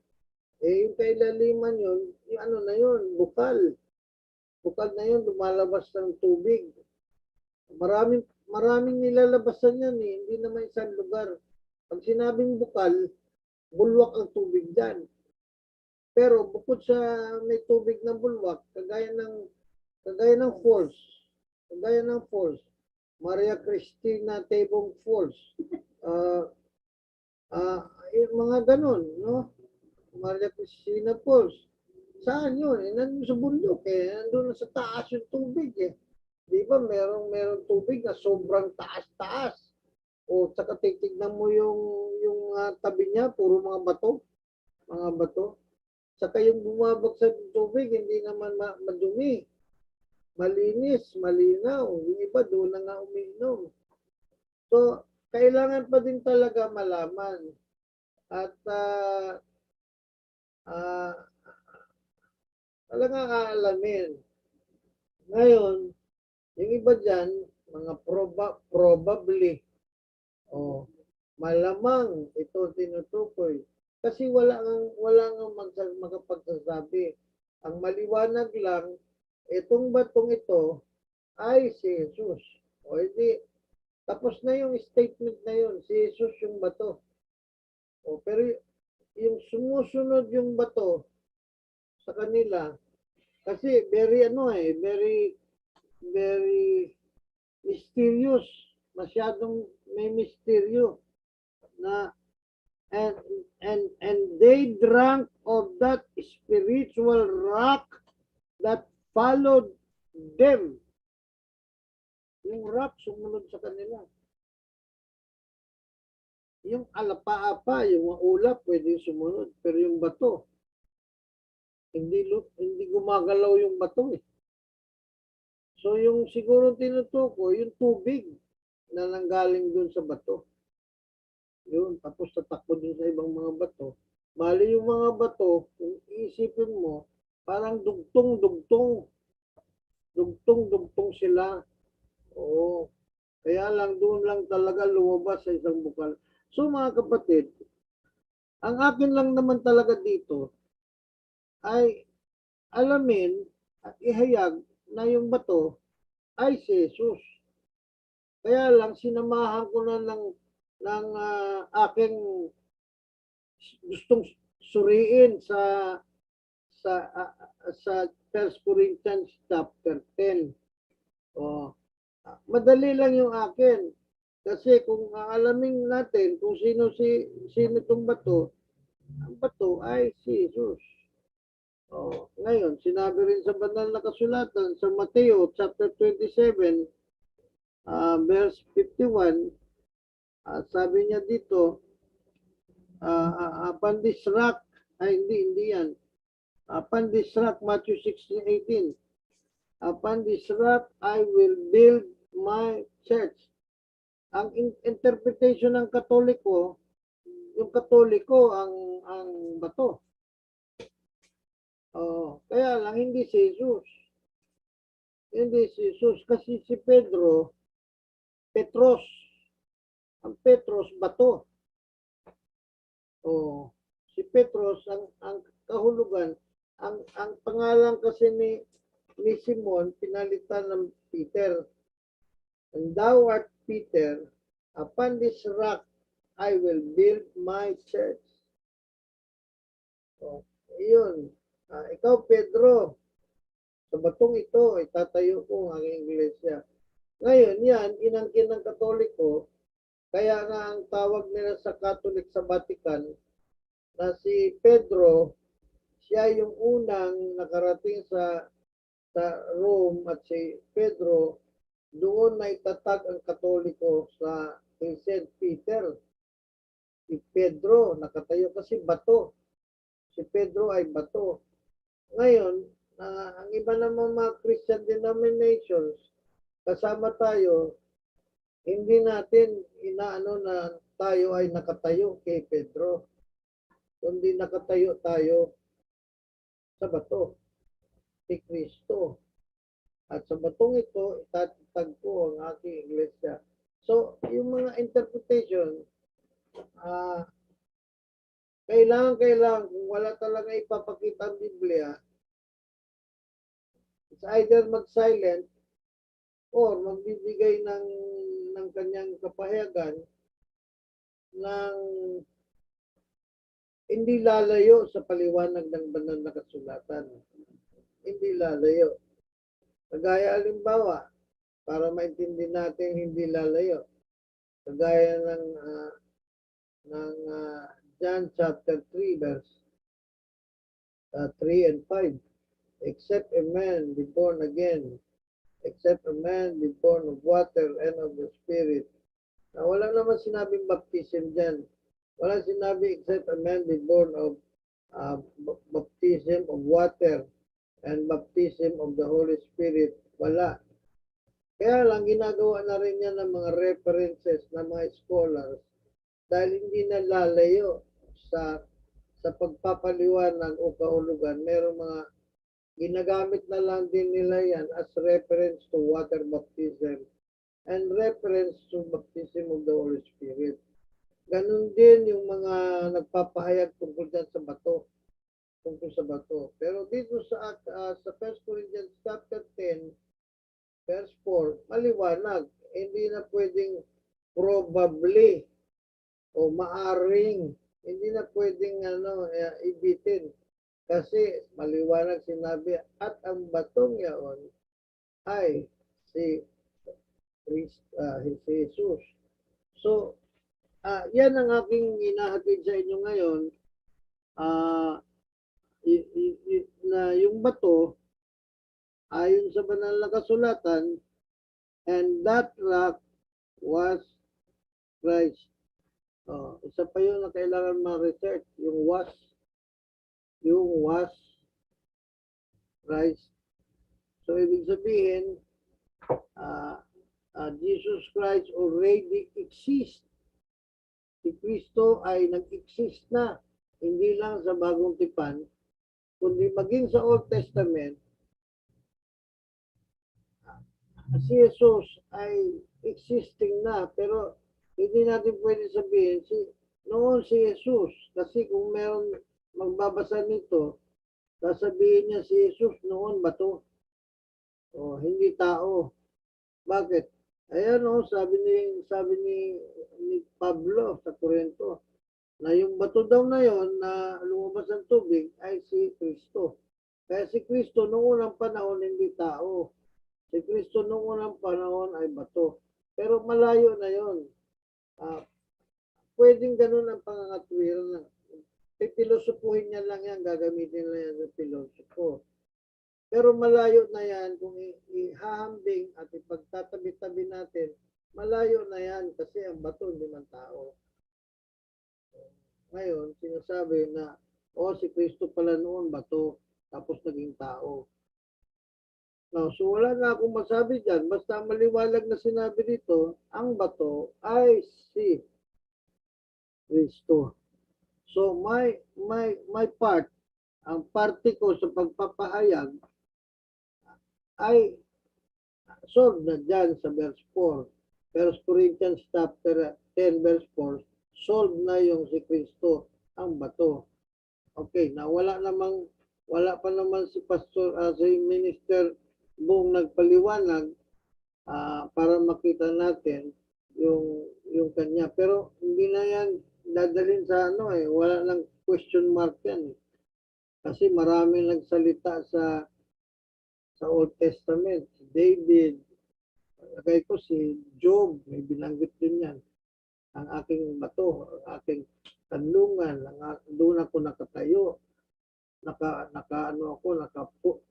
Yung kailaliman yun, yung ano na yun, bukal. Bukal na yun, lumalabas ng tubig. Maraming nilalabasan yan eh, hindi naman isang lugar. Pag sinabing bukal, bulwak ang tubig dyan. Pero bukod sa may tubig na bulwak, kagaya ng falls, Maria Cristina Tabong Falls, yung mga ganun, no? Maria Cristina Falls. Saan yun? Nandun sa bundok eh. Nandun sa taas yung tubig eh. Di ba merong tubig na sobrang taas-taas. O saka titignan mo yung tabi niya, puro mga bato. Mga bato. Saka yung bumabagsak ng tubig, hindi naman madumi. Malinis, malinaw. Yung iba doon na nga umiinom. So, kailangan pa din talaga malaman. At talagang aalamin. Ngayon, yung iba dyan, mga probably, malamang ito tinutukoy. Kasi wala nga makapagsasabi. Ang maliwanag lang, itong batong ito ay si Jesus. O hindi, tapos na yung statement na yun, si Jesus yung bato. Pero yung sumusunod yung bato sa kanila, kasi very mysterious, masyadong may misteryo na and they drank of that spiritual rock that followed them. Yung rock sumunod sa kanila. Yung alapa-apa, yung ulap pwede sumunod, pero yung bato hindi gumagalaw yung bato eh. So yung siguro tinutukoy, yung tubig na nanggaling dun sa bato. Yun, tapos tatakbo din sa ibang mga bato. Bali yung mga bato, kung iisipin mo, parang dugtong-dugtong sila. Oo. Kaya lang, doon lang talaga lumabas sa isang bukal. So mga kapatid, ang akin lang naman talaga dito ay alamin at ihayag na yung bato ay si Jesus. Kaya lang sinamahan ko na ng aking gustong suriin sa 1 Corinthians chapter 10. Madali lang yung akin. Kasi kung aalamin natin kung sino itong bato, ang bato ay si Jesus. Ngayon, sinabi rin sa banal na kasulatan sa Mateo chapter 27, verse 51, sabi niya dito, upon this rock, hindi yan. Upon this rock, Matthew 16:18, upon this rock I will build my church. Ang interpretation ng Katoliko, yung Katoliko ang bato. Kaya lang hindi si Jesus. Hindi si Jesus kasi si Petros. Ang Petros bato. Si Petros ang kahulugan, ang pangalan kasi ni Simon pinalitan ng Peter. And thou art Peter, upon this rock I will build my church. So, yun. Ikaw, Pedro, sa batong ito, itatayo ko ang aking iglesia. Ngayon, yan, inangkin ng Katoliko, kaya nga ang tawag nila sa Catholic sa Vatican na si Pedro, siya yung unang nakarating sa Rome at si Pedro, doon na itatag ang Katoliko sa St. Peter. Si Pedro, nakatayo kasi bato. Si Pedro ay bato. Ngayon, ang iba naman mga Christian denominations, kasama tayo, hindi natin inaano na tayo ay nakatayo kay Pedro. Kundi nakatayo tayo sa bato, si Kristo. At sa batong ito, itatag ko ang aking iglesia. So, yung mga interpretation, kailangan, kung wala talaga ipapakita ang Biblia, it's either mag-silent or magbibigay ng kanyang kapahayagan ng hindi lalayo sa paliwanag ng banal na kasulatan. Hindi lalayo. Kagaya halimbawa, para maintindihan natin hindi lalayo. Kagaya ng John chapter 3 verse 3 and 5. Except a man be born again, except a man be born of water and of the Spirit. Na wala naman sinabing baptism dyan. Wala sinabi except a man be born of baptism of water and baptism of the Holy Spirit. Wala. Kaya lang ginagawa na rin yan ng mga references ng mga scholars dahil hindi na lalayo sa pagpapaliwanag o kahulugan. Merong mga ginagamit na lang din nila yan as reference to water baptism and reference to baptism of the Holy Spirit. Ganun din yung mga nagpapahayag tungkol dyan sa bato. Tungkol sa bato. Pero dito sa 1 Corinthians chapter 10, verse 4, maliwanag. Hindi na pwedeng probably o maaring. Hindi na pwedeng ibitin. Kasi maliwanag sinabi, at ang batong yaon ay si Jesus. So, yan ang aking inahatid sa inyo ngayon. Na yung bato, ayon sa banal na kasulatan, and that rock was Christ. Isa pa yun na kailangan ma-research, yung was Christ. So, ibig sabihin, Jesus Christ already exists. Si Kristo ay nag-exist na, hindi lang sa Bagong Tipan, kundi maging sa Old Testament, si Jesus ay existing na, pero hindi natin pwede sabihin noon si Jesus, kasi kung meron magbabasa nito, sasabihin niya si Jesus noon bato. Hindi tao. Bakit? Ayan sabi ni Pablo sa Corinto, na yung bato daw na yon na lumabas ng tubig ay si Kristo. Kaya si Kristo noong unang panahon hindi tao. Si Kristo noong unang panahon ay bato. Pero malayo na yon. Pwedeng ganun ang pangangatwiran. Pilosopuhin niya lang yan, gagamitin na yan ng pilosopo. Pero malayo na yan kung ihahambing at ipagtatabi-tabi natin, malayo na yan kasi ang bato hindi man tao. Ngayon, sinasabi na, si Kristo pala noon bato, tapos naging tao. So wala na akong masabi dyan, basta maliwalag na sinabi dito, ang bato ay si Kristo. So my part, ang parte ko sa pagpapahayag ay solved na dyan sa verse 4. 1 Corinthians chapter 10 verse 4, solved na yung si Kristo, ang bato. Okay, na wala pa naman si pastor, si minister buong nagpaliwanag para makita natin yung kanya. Pero hindi hindi na yan dadalhin sa ano eh, wala lang question mark yan eh. Kasi marami nagsalita sa Old Testament, si David, lagay ko si Job, may binanggit din yan. Ang aking bato, ang aking kanlungan, doon ako nakatayo.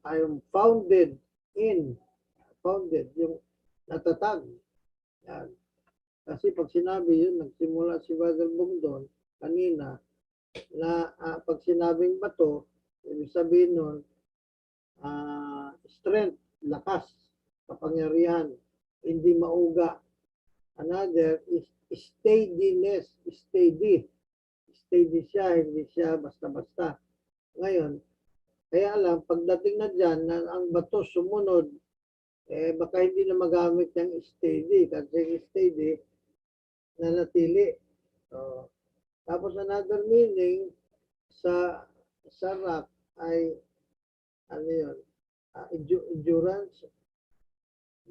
I am founded, yung natatag. Yan. Kasi pag sinabi yun, nagsimula si Brother Bungdon kanina, na pag sinabing bato, ibig sabihin nun, strength, lakas, kapangyarihan, hindi mauga. Another is steadiness, steady. Steady siya, hindi siya basta-basta. Ngayon, kaya lang, pagdating na dyan, na ang bato sumunod, baka hindi na magamit yung steady. Kasi steady, nanatili. Tapos another meaning sa rock ay ano yun? Endurance.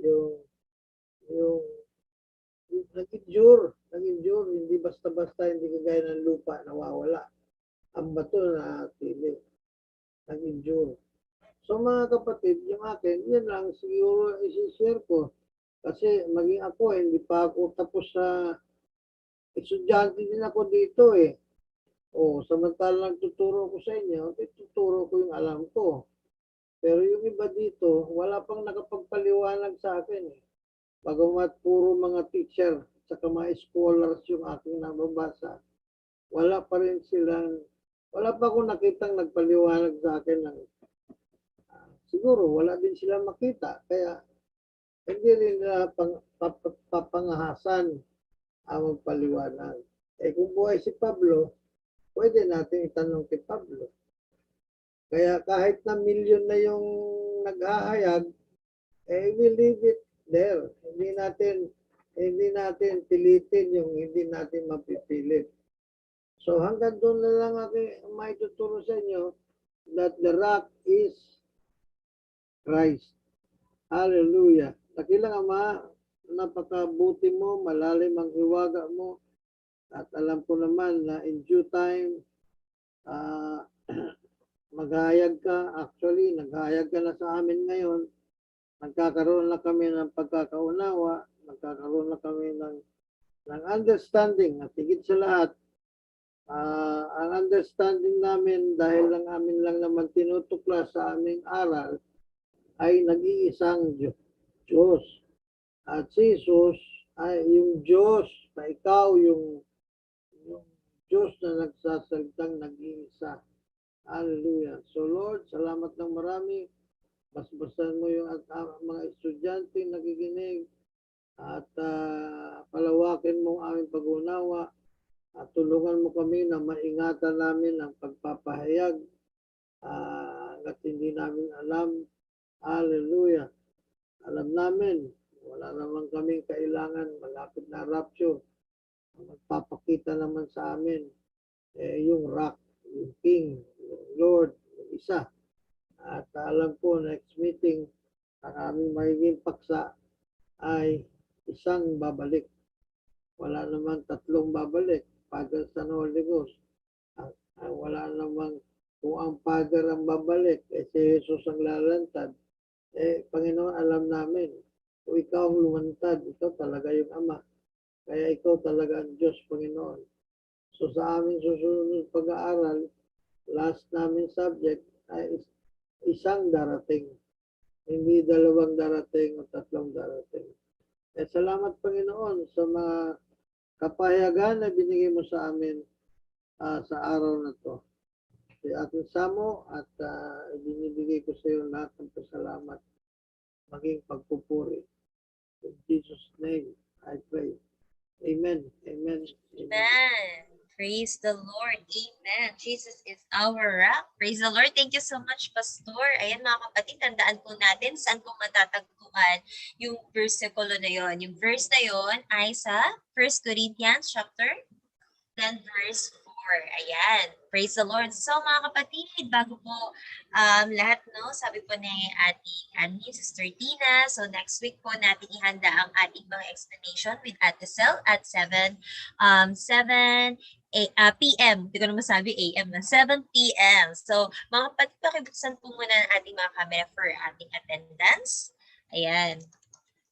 Yung nag-endure, hindi basta-basta, hindi kagaya ng lupa, nawawala. Ang bato na tili, nag-endure. So mga kapatid, yung akin, yun lang siguro isi-share ko. Kasi maging ako, hindi pa ako tapos sa estudyante din ako dito eh. Samantalang tuturo ko sa inyo, tuturo ko yung alam ko. Pero yung iba dito, wala pang nakapagpaliwanag sa akin eh. Bagamat puro mga teacher, saka mga scholars yung aking nababasa, wala pa akong nakitang nagpaliwanag sa akin ng siguro wala din sila makita, kaya hindi rin nila papangahasan ang magpaliwanag. Kung buhay si Pablo, pwede natin itanong kay Pablo. Kaya kahit na milyon na yung naghahayag, we leave it there. Hindi natin pilitin yung hindi natin mapipilit. So hanggang doon na lang aking maituturo sa inyo that the rock is Christ. Hallelujah. Dakilang Ama, napakabuti mo, malalim ang hiwaga mo, at alam ko naman na in due time, maghahayag ka. Actually, naghahayag ka na sa amin ngayon. Nagkakaroon na kami ng pagkakaunawa, nagkakaroon na kami ng understanding. At higit sa lahat, ang understanding namin dahil lang amin lang naman tinutuklas sa aming aral ay nag-iisang Diyos. At si Jesus ay yung Diyos na ikaw, yung Diyos na nagsasalitang nag-iisa. Hallelujah. So Lord, salamat ng marami. Basbasan mo yung mga estudyante nakikinig at palawakin mo ang aming pag-unawa at tulungan mo kami na maingatan namin ang pagpapahayag at hindi namin alam. Hallelujah. Alam namin, wala naman kaming kailangan, malapit na rapture. Magpapakita naman sa amin yung rock, yung King, yung Lord, yung isa. At alam ko, next meeting, ang aming magiging paksa ay isang babalik. Wala naman tatlong babalik. Father, Son, Holy Ghost. Wala naman kung ang Father ang babalik, si Jesus ang lalantad. Panginoon, alam namin, kung ikaw ang lumantad, ikaw talaga yung Ama. Kaya ikaw talaga ang Diyos, Panginoon. So sa aming susunod pag-aaral, last namin subject ay isang darating. Hindi dalawang darating o tatlong darating. Salamat, Panginoon, sa mga kapahayagan na binigay mo sa amin sa araw na to. Si ating Samo at binibigay ko sa iyo lahat ng pasalamat, maging pagpupuri. In Jesus' name, I pray. Amen. Amen. Amen. Praise the Lord. Amen. Jesus is our rock. Praise the Lord. Thank you so much, Pastor. Ayan mga kapatid, tandaan po natin saan po matatagpuan yung versikulo na yon. Yung verse na yon ay sa 1 Corinthians chapter 10 verse 4. Ayan. Praise the Lord. So mga kapatid, bago po lahat, no, sabi po ni ating admin, Sister Tina, so next week po natin ihanda ang ating mga explanation with Ate Sel at 7 p.m. Hindi ko naman sabi a.m. na 7 p.m. So mga kapatid, pakibuksan po muna ang ating mga camera for ating attendance. Ayan.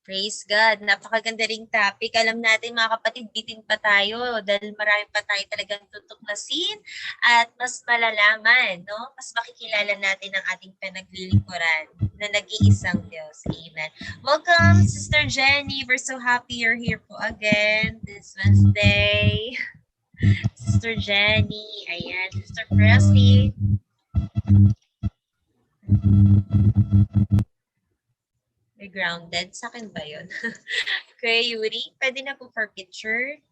Praise God. Napakaganda ring topic. Alam natin mga kapatid, bitin pa tayo dahil marami pa tayo talagang tutuklasin at mas malalaman, no? Mas makikilala natin ang ating pinaglilingkuran na nag-iisang Diyos. Amen. Welcome, Sister Jenny. We're so happy you're here po again this Wednesday. Sister Jenny. Ayan. Sister Presley. May grounded. Sa akin ba yun? Kuya Yuri, pwede na po for picture.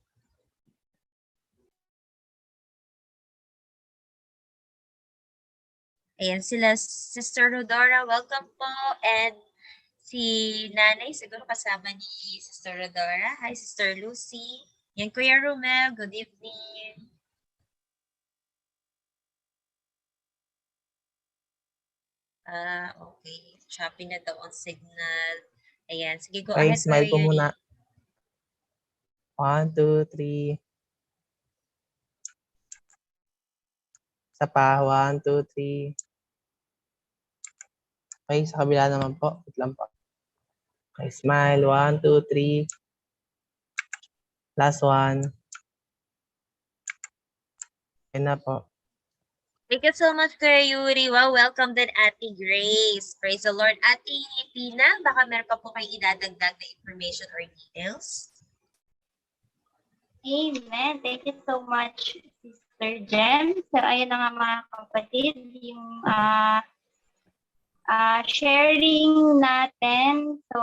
Ayan sila, Sister Rodora, welcome po. And si Nanay, siguro kasama ni Sister Rodora. Hi, Sister Lucy. Yan, Kuya Romel, good evening. Okay. Choppy na daw ang signal. Ayan. Sige, go Okay, ahead. smile po Kuya Yuri. muna. 1, 2, 3. Isa pa. 1, 2, 3. Okay, sa kabila naman po. Wait lang po. Okay, smile. 1, 2, 3. Last one. Okay na po. Thank you so much, Kuya Yuri. Wow, welcome din Ate Grace. Praise the Lord. Ate Pina, baka meron pa po kayong idadagdag na information or details? Amen. Thank you so much, Sister Jem. So, ayun na nga mga kapatid, yung sharing natin. So,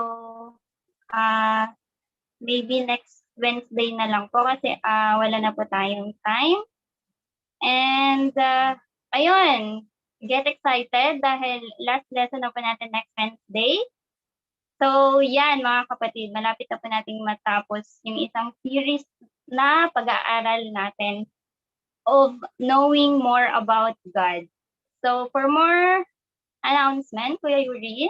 maybe next Wednesday na lang po kasi wala na po tayong time. And, ayun, get excited dahil last lesson na po natin next Wednesday. So, yan mga kapatid, malapit na po nating matapos yung isang series na pag-aaral natin of knowing more about God. So, for more announcement, Kuya Yuri.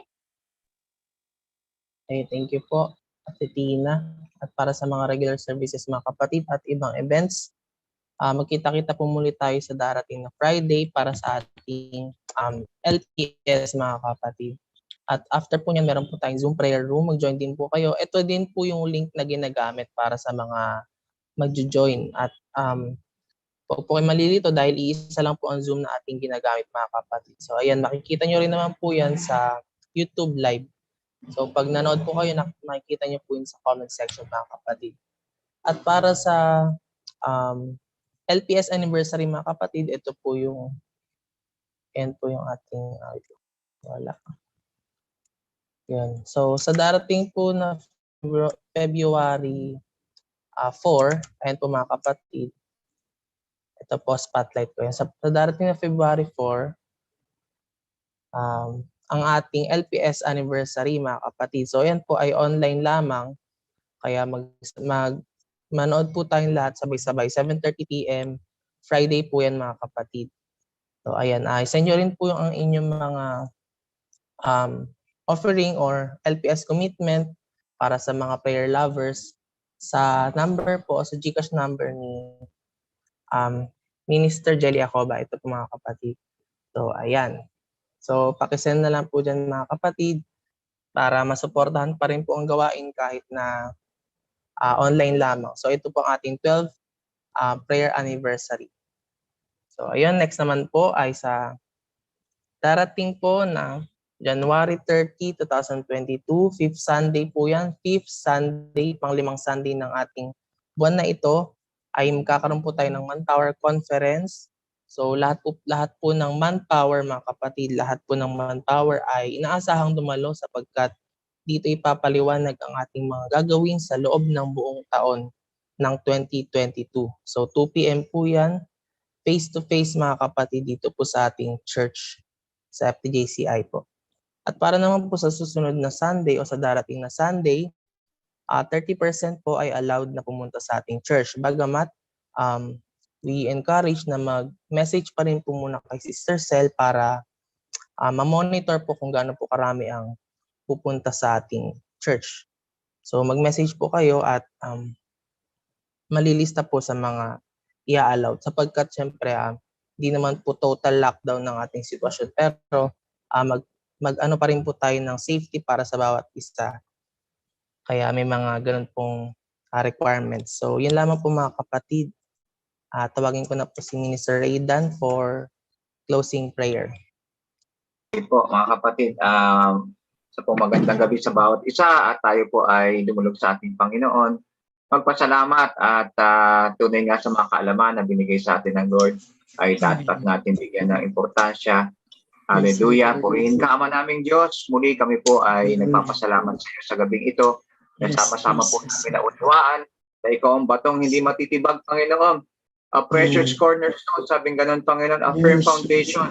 Okay, thank you po, Ate Tina. At para sa mga regular services mga kapatid at ibang events, magkita-kita po muli tayo sa darating na Friday para sa ating LPS mga kapatid. At after po niyan, meron po tayong Zoom prayer room. Mag-join din po kayo. Ito din po yung link na ginagamit para sa mga mag-join. At po kayo malilito dahil iisa lang po ang Zoom na ating ginagamit mga kapatid. So ayan, makikita nyo rin naman po yan sa YouTube live. So pag nanood po kayo, makikita nyo po yun sa comment section mga kapatid. At para sa LPS anniversary mga kapatid, ito po yung ating wala. Yun. So sa darating po na February 4, ayan po mga kapatid. Ito po spotlight ko. Sa darating na February 4, ang ating LPS anniversary mga kapatid. So ayan po ay online lamang. Kaya manood po tayong lahat sabay-sabay. 7:30 p.m. Friday po yan mga kapatid. So ayan, send nyo rin po yung ang inyong mga offering or LPS commitment para sa mga prayer lovers sa number po, sa GCash number ni Minister Jelly Acoba. Ito po mga kapatid. So ayan. So pakisend na lang po dyan mga kapatid para masuportahan pa rin po ang gawain kahit na online lamang. So ito po ang ating 12th prayer anniversary. So ayun, next naman po ay sa darating po na January 30, 2022, 5th Sunday po yan. 5th Sunday, pang-limang Sunday ng ating buwan na ito ay magkakaroon po tayo ng Manpower Conference. So lahat po ng Manpower mga kapatid, lahat po ng Manpower ay inaasahang dumalo sapagkat dito ipapaliwanag ang ating mga gagawin sa loob ng buong taon ng 2022. So 2 p.m. po yan, face-to-face mga kapatid dito po sa ating church sa FTJCI po. At para naman po sa susunod na Sunday o sa darating na Sunday, 30% po ay allowed na pumunta sa ating church. Bagamat we encourage na mag-message pa rin po muna kay Sister Cel para ma-monitor po kung gaano po karami ang pupunta sa ating church. So mag-message po kayo at malilista po sa mga i-allow sapagkat syempre hindi naman po total lockdown ng ating sitwasyon pero mag-ano pa rin po tayo ng safety para sa bawat isa. Kaya may mga ganun pong requirements. So yun lamang po mga kapatid. Tawagin ko na po si Minister Raydan for closing prayer. Po mga kapatid, sa po magandang gabi sa bawat isa at tayo po ay dumulog sa ating Panginoon. Magpasalamat at tunay nga sa mga kaalaman na binigay sa atin ng Lord ay dapat natin bigyan ng importansya. Hallelujah. Purihin ka, Ama naming Diyos. Muli kami po ay nagpapasalamat sa iyo sa gabing ito. Nasama-sama po namin naunawaan na ikaw ang batong hindi matitibag, Panginoon. A precious cornerstone, sabing ganun, Panginoon, a firm foundation.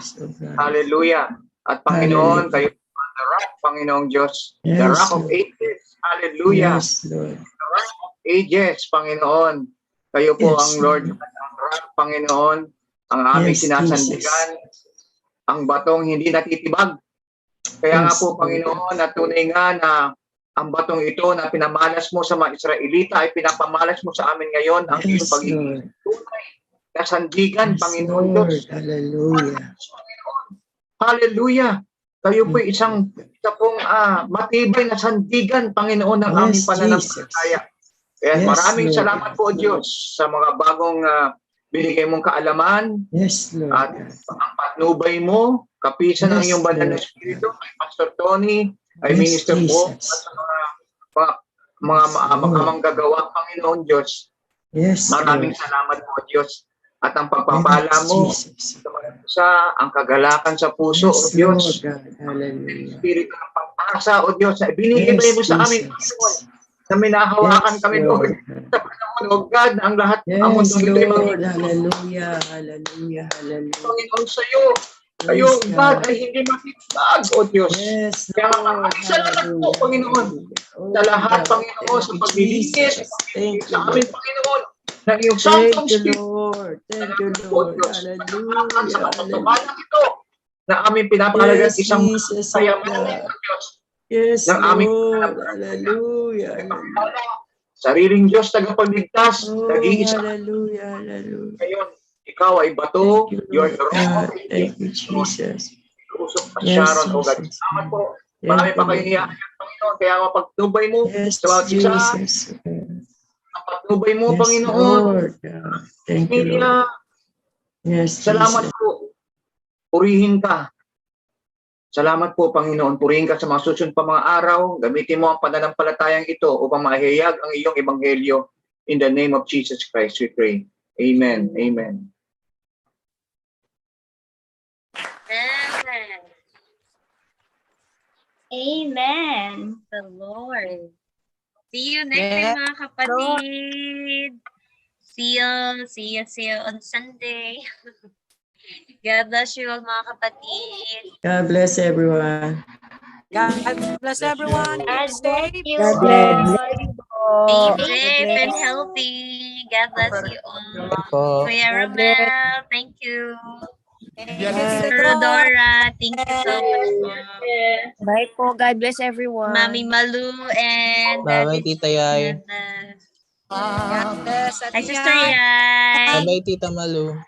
Hallelujah. At Panginoon, kayo the rock, Panginoong Diyos. The rock of ages. Hallelujah. The rock of ages, Panginoon. Kayo po ang Lord, ang rock, Panginoon, ang aming sinasandigan, ang batong hindi natitibag. Kaya nga po, Panginoon, na tunay nga na ang batong ito na pinamalas mo sa mga Israelita ay pinapamalas mo sa amin ngayon ang iyong pagiging tunay na sandigan, Panginoon Diyos. Hallelujah. Hallelujah. Kayo po isa pong matibay na sandigan, Panginoon, ng aming pananampalataya. Kaya maraming salamat po, Diyos, sa mga bagong binigay mong kaalaman at ang patnubay mo, kapisan ng iyong banal na Espiritu, kay Pastor Tony, ay Minister po, at sa mga manggagawa, Panginoon Diyos. Maraming salamat po, Diyos. At ang pagpapala mo sa ang kagalakan sa puso, O Diyos. Espiritu ng pagpasa, O Diyos, na binigay mo sa amin, Panginoon, na minahawakan kami, Lord. Sa panahon, O God, ang lahat, ang mundo ito'y magiging. Hallelujah, hallelujah, hallelujah. Panginoon sa iyo, kayo, God, ay hindi matitibag, O Diyos. Kaya maraming salamat po, Panginoon, sa lahat, Panginoon, sa paglilinis, sa amin, Panginoon, ng iyong Santong Espiritu. Thank you, Lord. Hallelujah. Sa katotohanan ito, na aming pinapalagan isang kayamanan, O Diyos. Yes, ng aming Lord. Hallelujah. sariling Diyos tagapagligtas, nag-iisa. Hallelujah, hallelujah. Ngayon, ikaw ay bato, you are the rock. Thank you, Jesus. Usok pa Sharon, O God. Salamat po. Marami pa kayo niya, Panginoon. Kaya mapagtubay mo sa bawat isa. Ang patnubay mo, Panginoon. Thank you, Lord. Yes, salamat po. Purihin ka. Salamat po, Panginoon. Purihin ka sa mga susunod pa mga araw. Gamitin mo ang pananampalatayang ito upang mahayag ang iyong ebanghelyo. In the name of Jesus Christ, we pray. Amen. Amen. Amen. Amen. The Lord. See you next time, mga kapatid. See you on Sunday. God bless you all, mga kapatid. God bless everyone. God bless everyone. God bless you. God bless. Stay safe and healthy. God bless you all. Kuya Romel, thank you. Dora, thank you so much. Bye po. God bless everyone. Mami Malu and Bye-bye, Tita Yay. God bless. Hi, Sister Yay. Bye-bye, Tita Malu.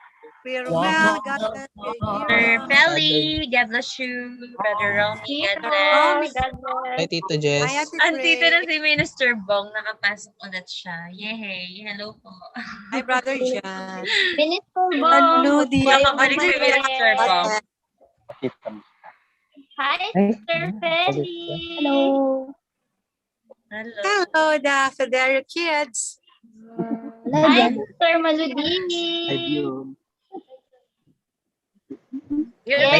Kuya Romel, God bless you. Brother Feli, God bless you. Brother Romy, God bless. Bye, Tita Jess. Andito na si Minister Bong, nakapasok ulit siya. Yehey, hello po. Hi, Brother Jan. Minister Bong. Hello, dear. Nakabalik si Minister Bong. Hi, Sister Feli. Hello. Hello, the Federo kids. Hi, Sister Maludini. Yes.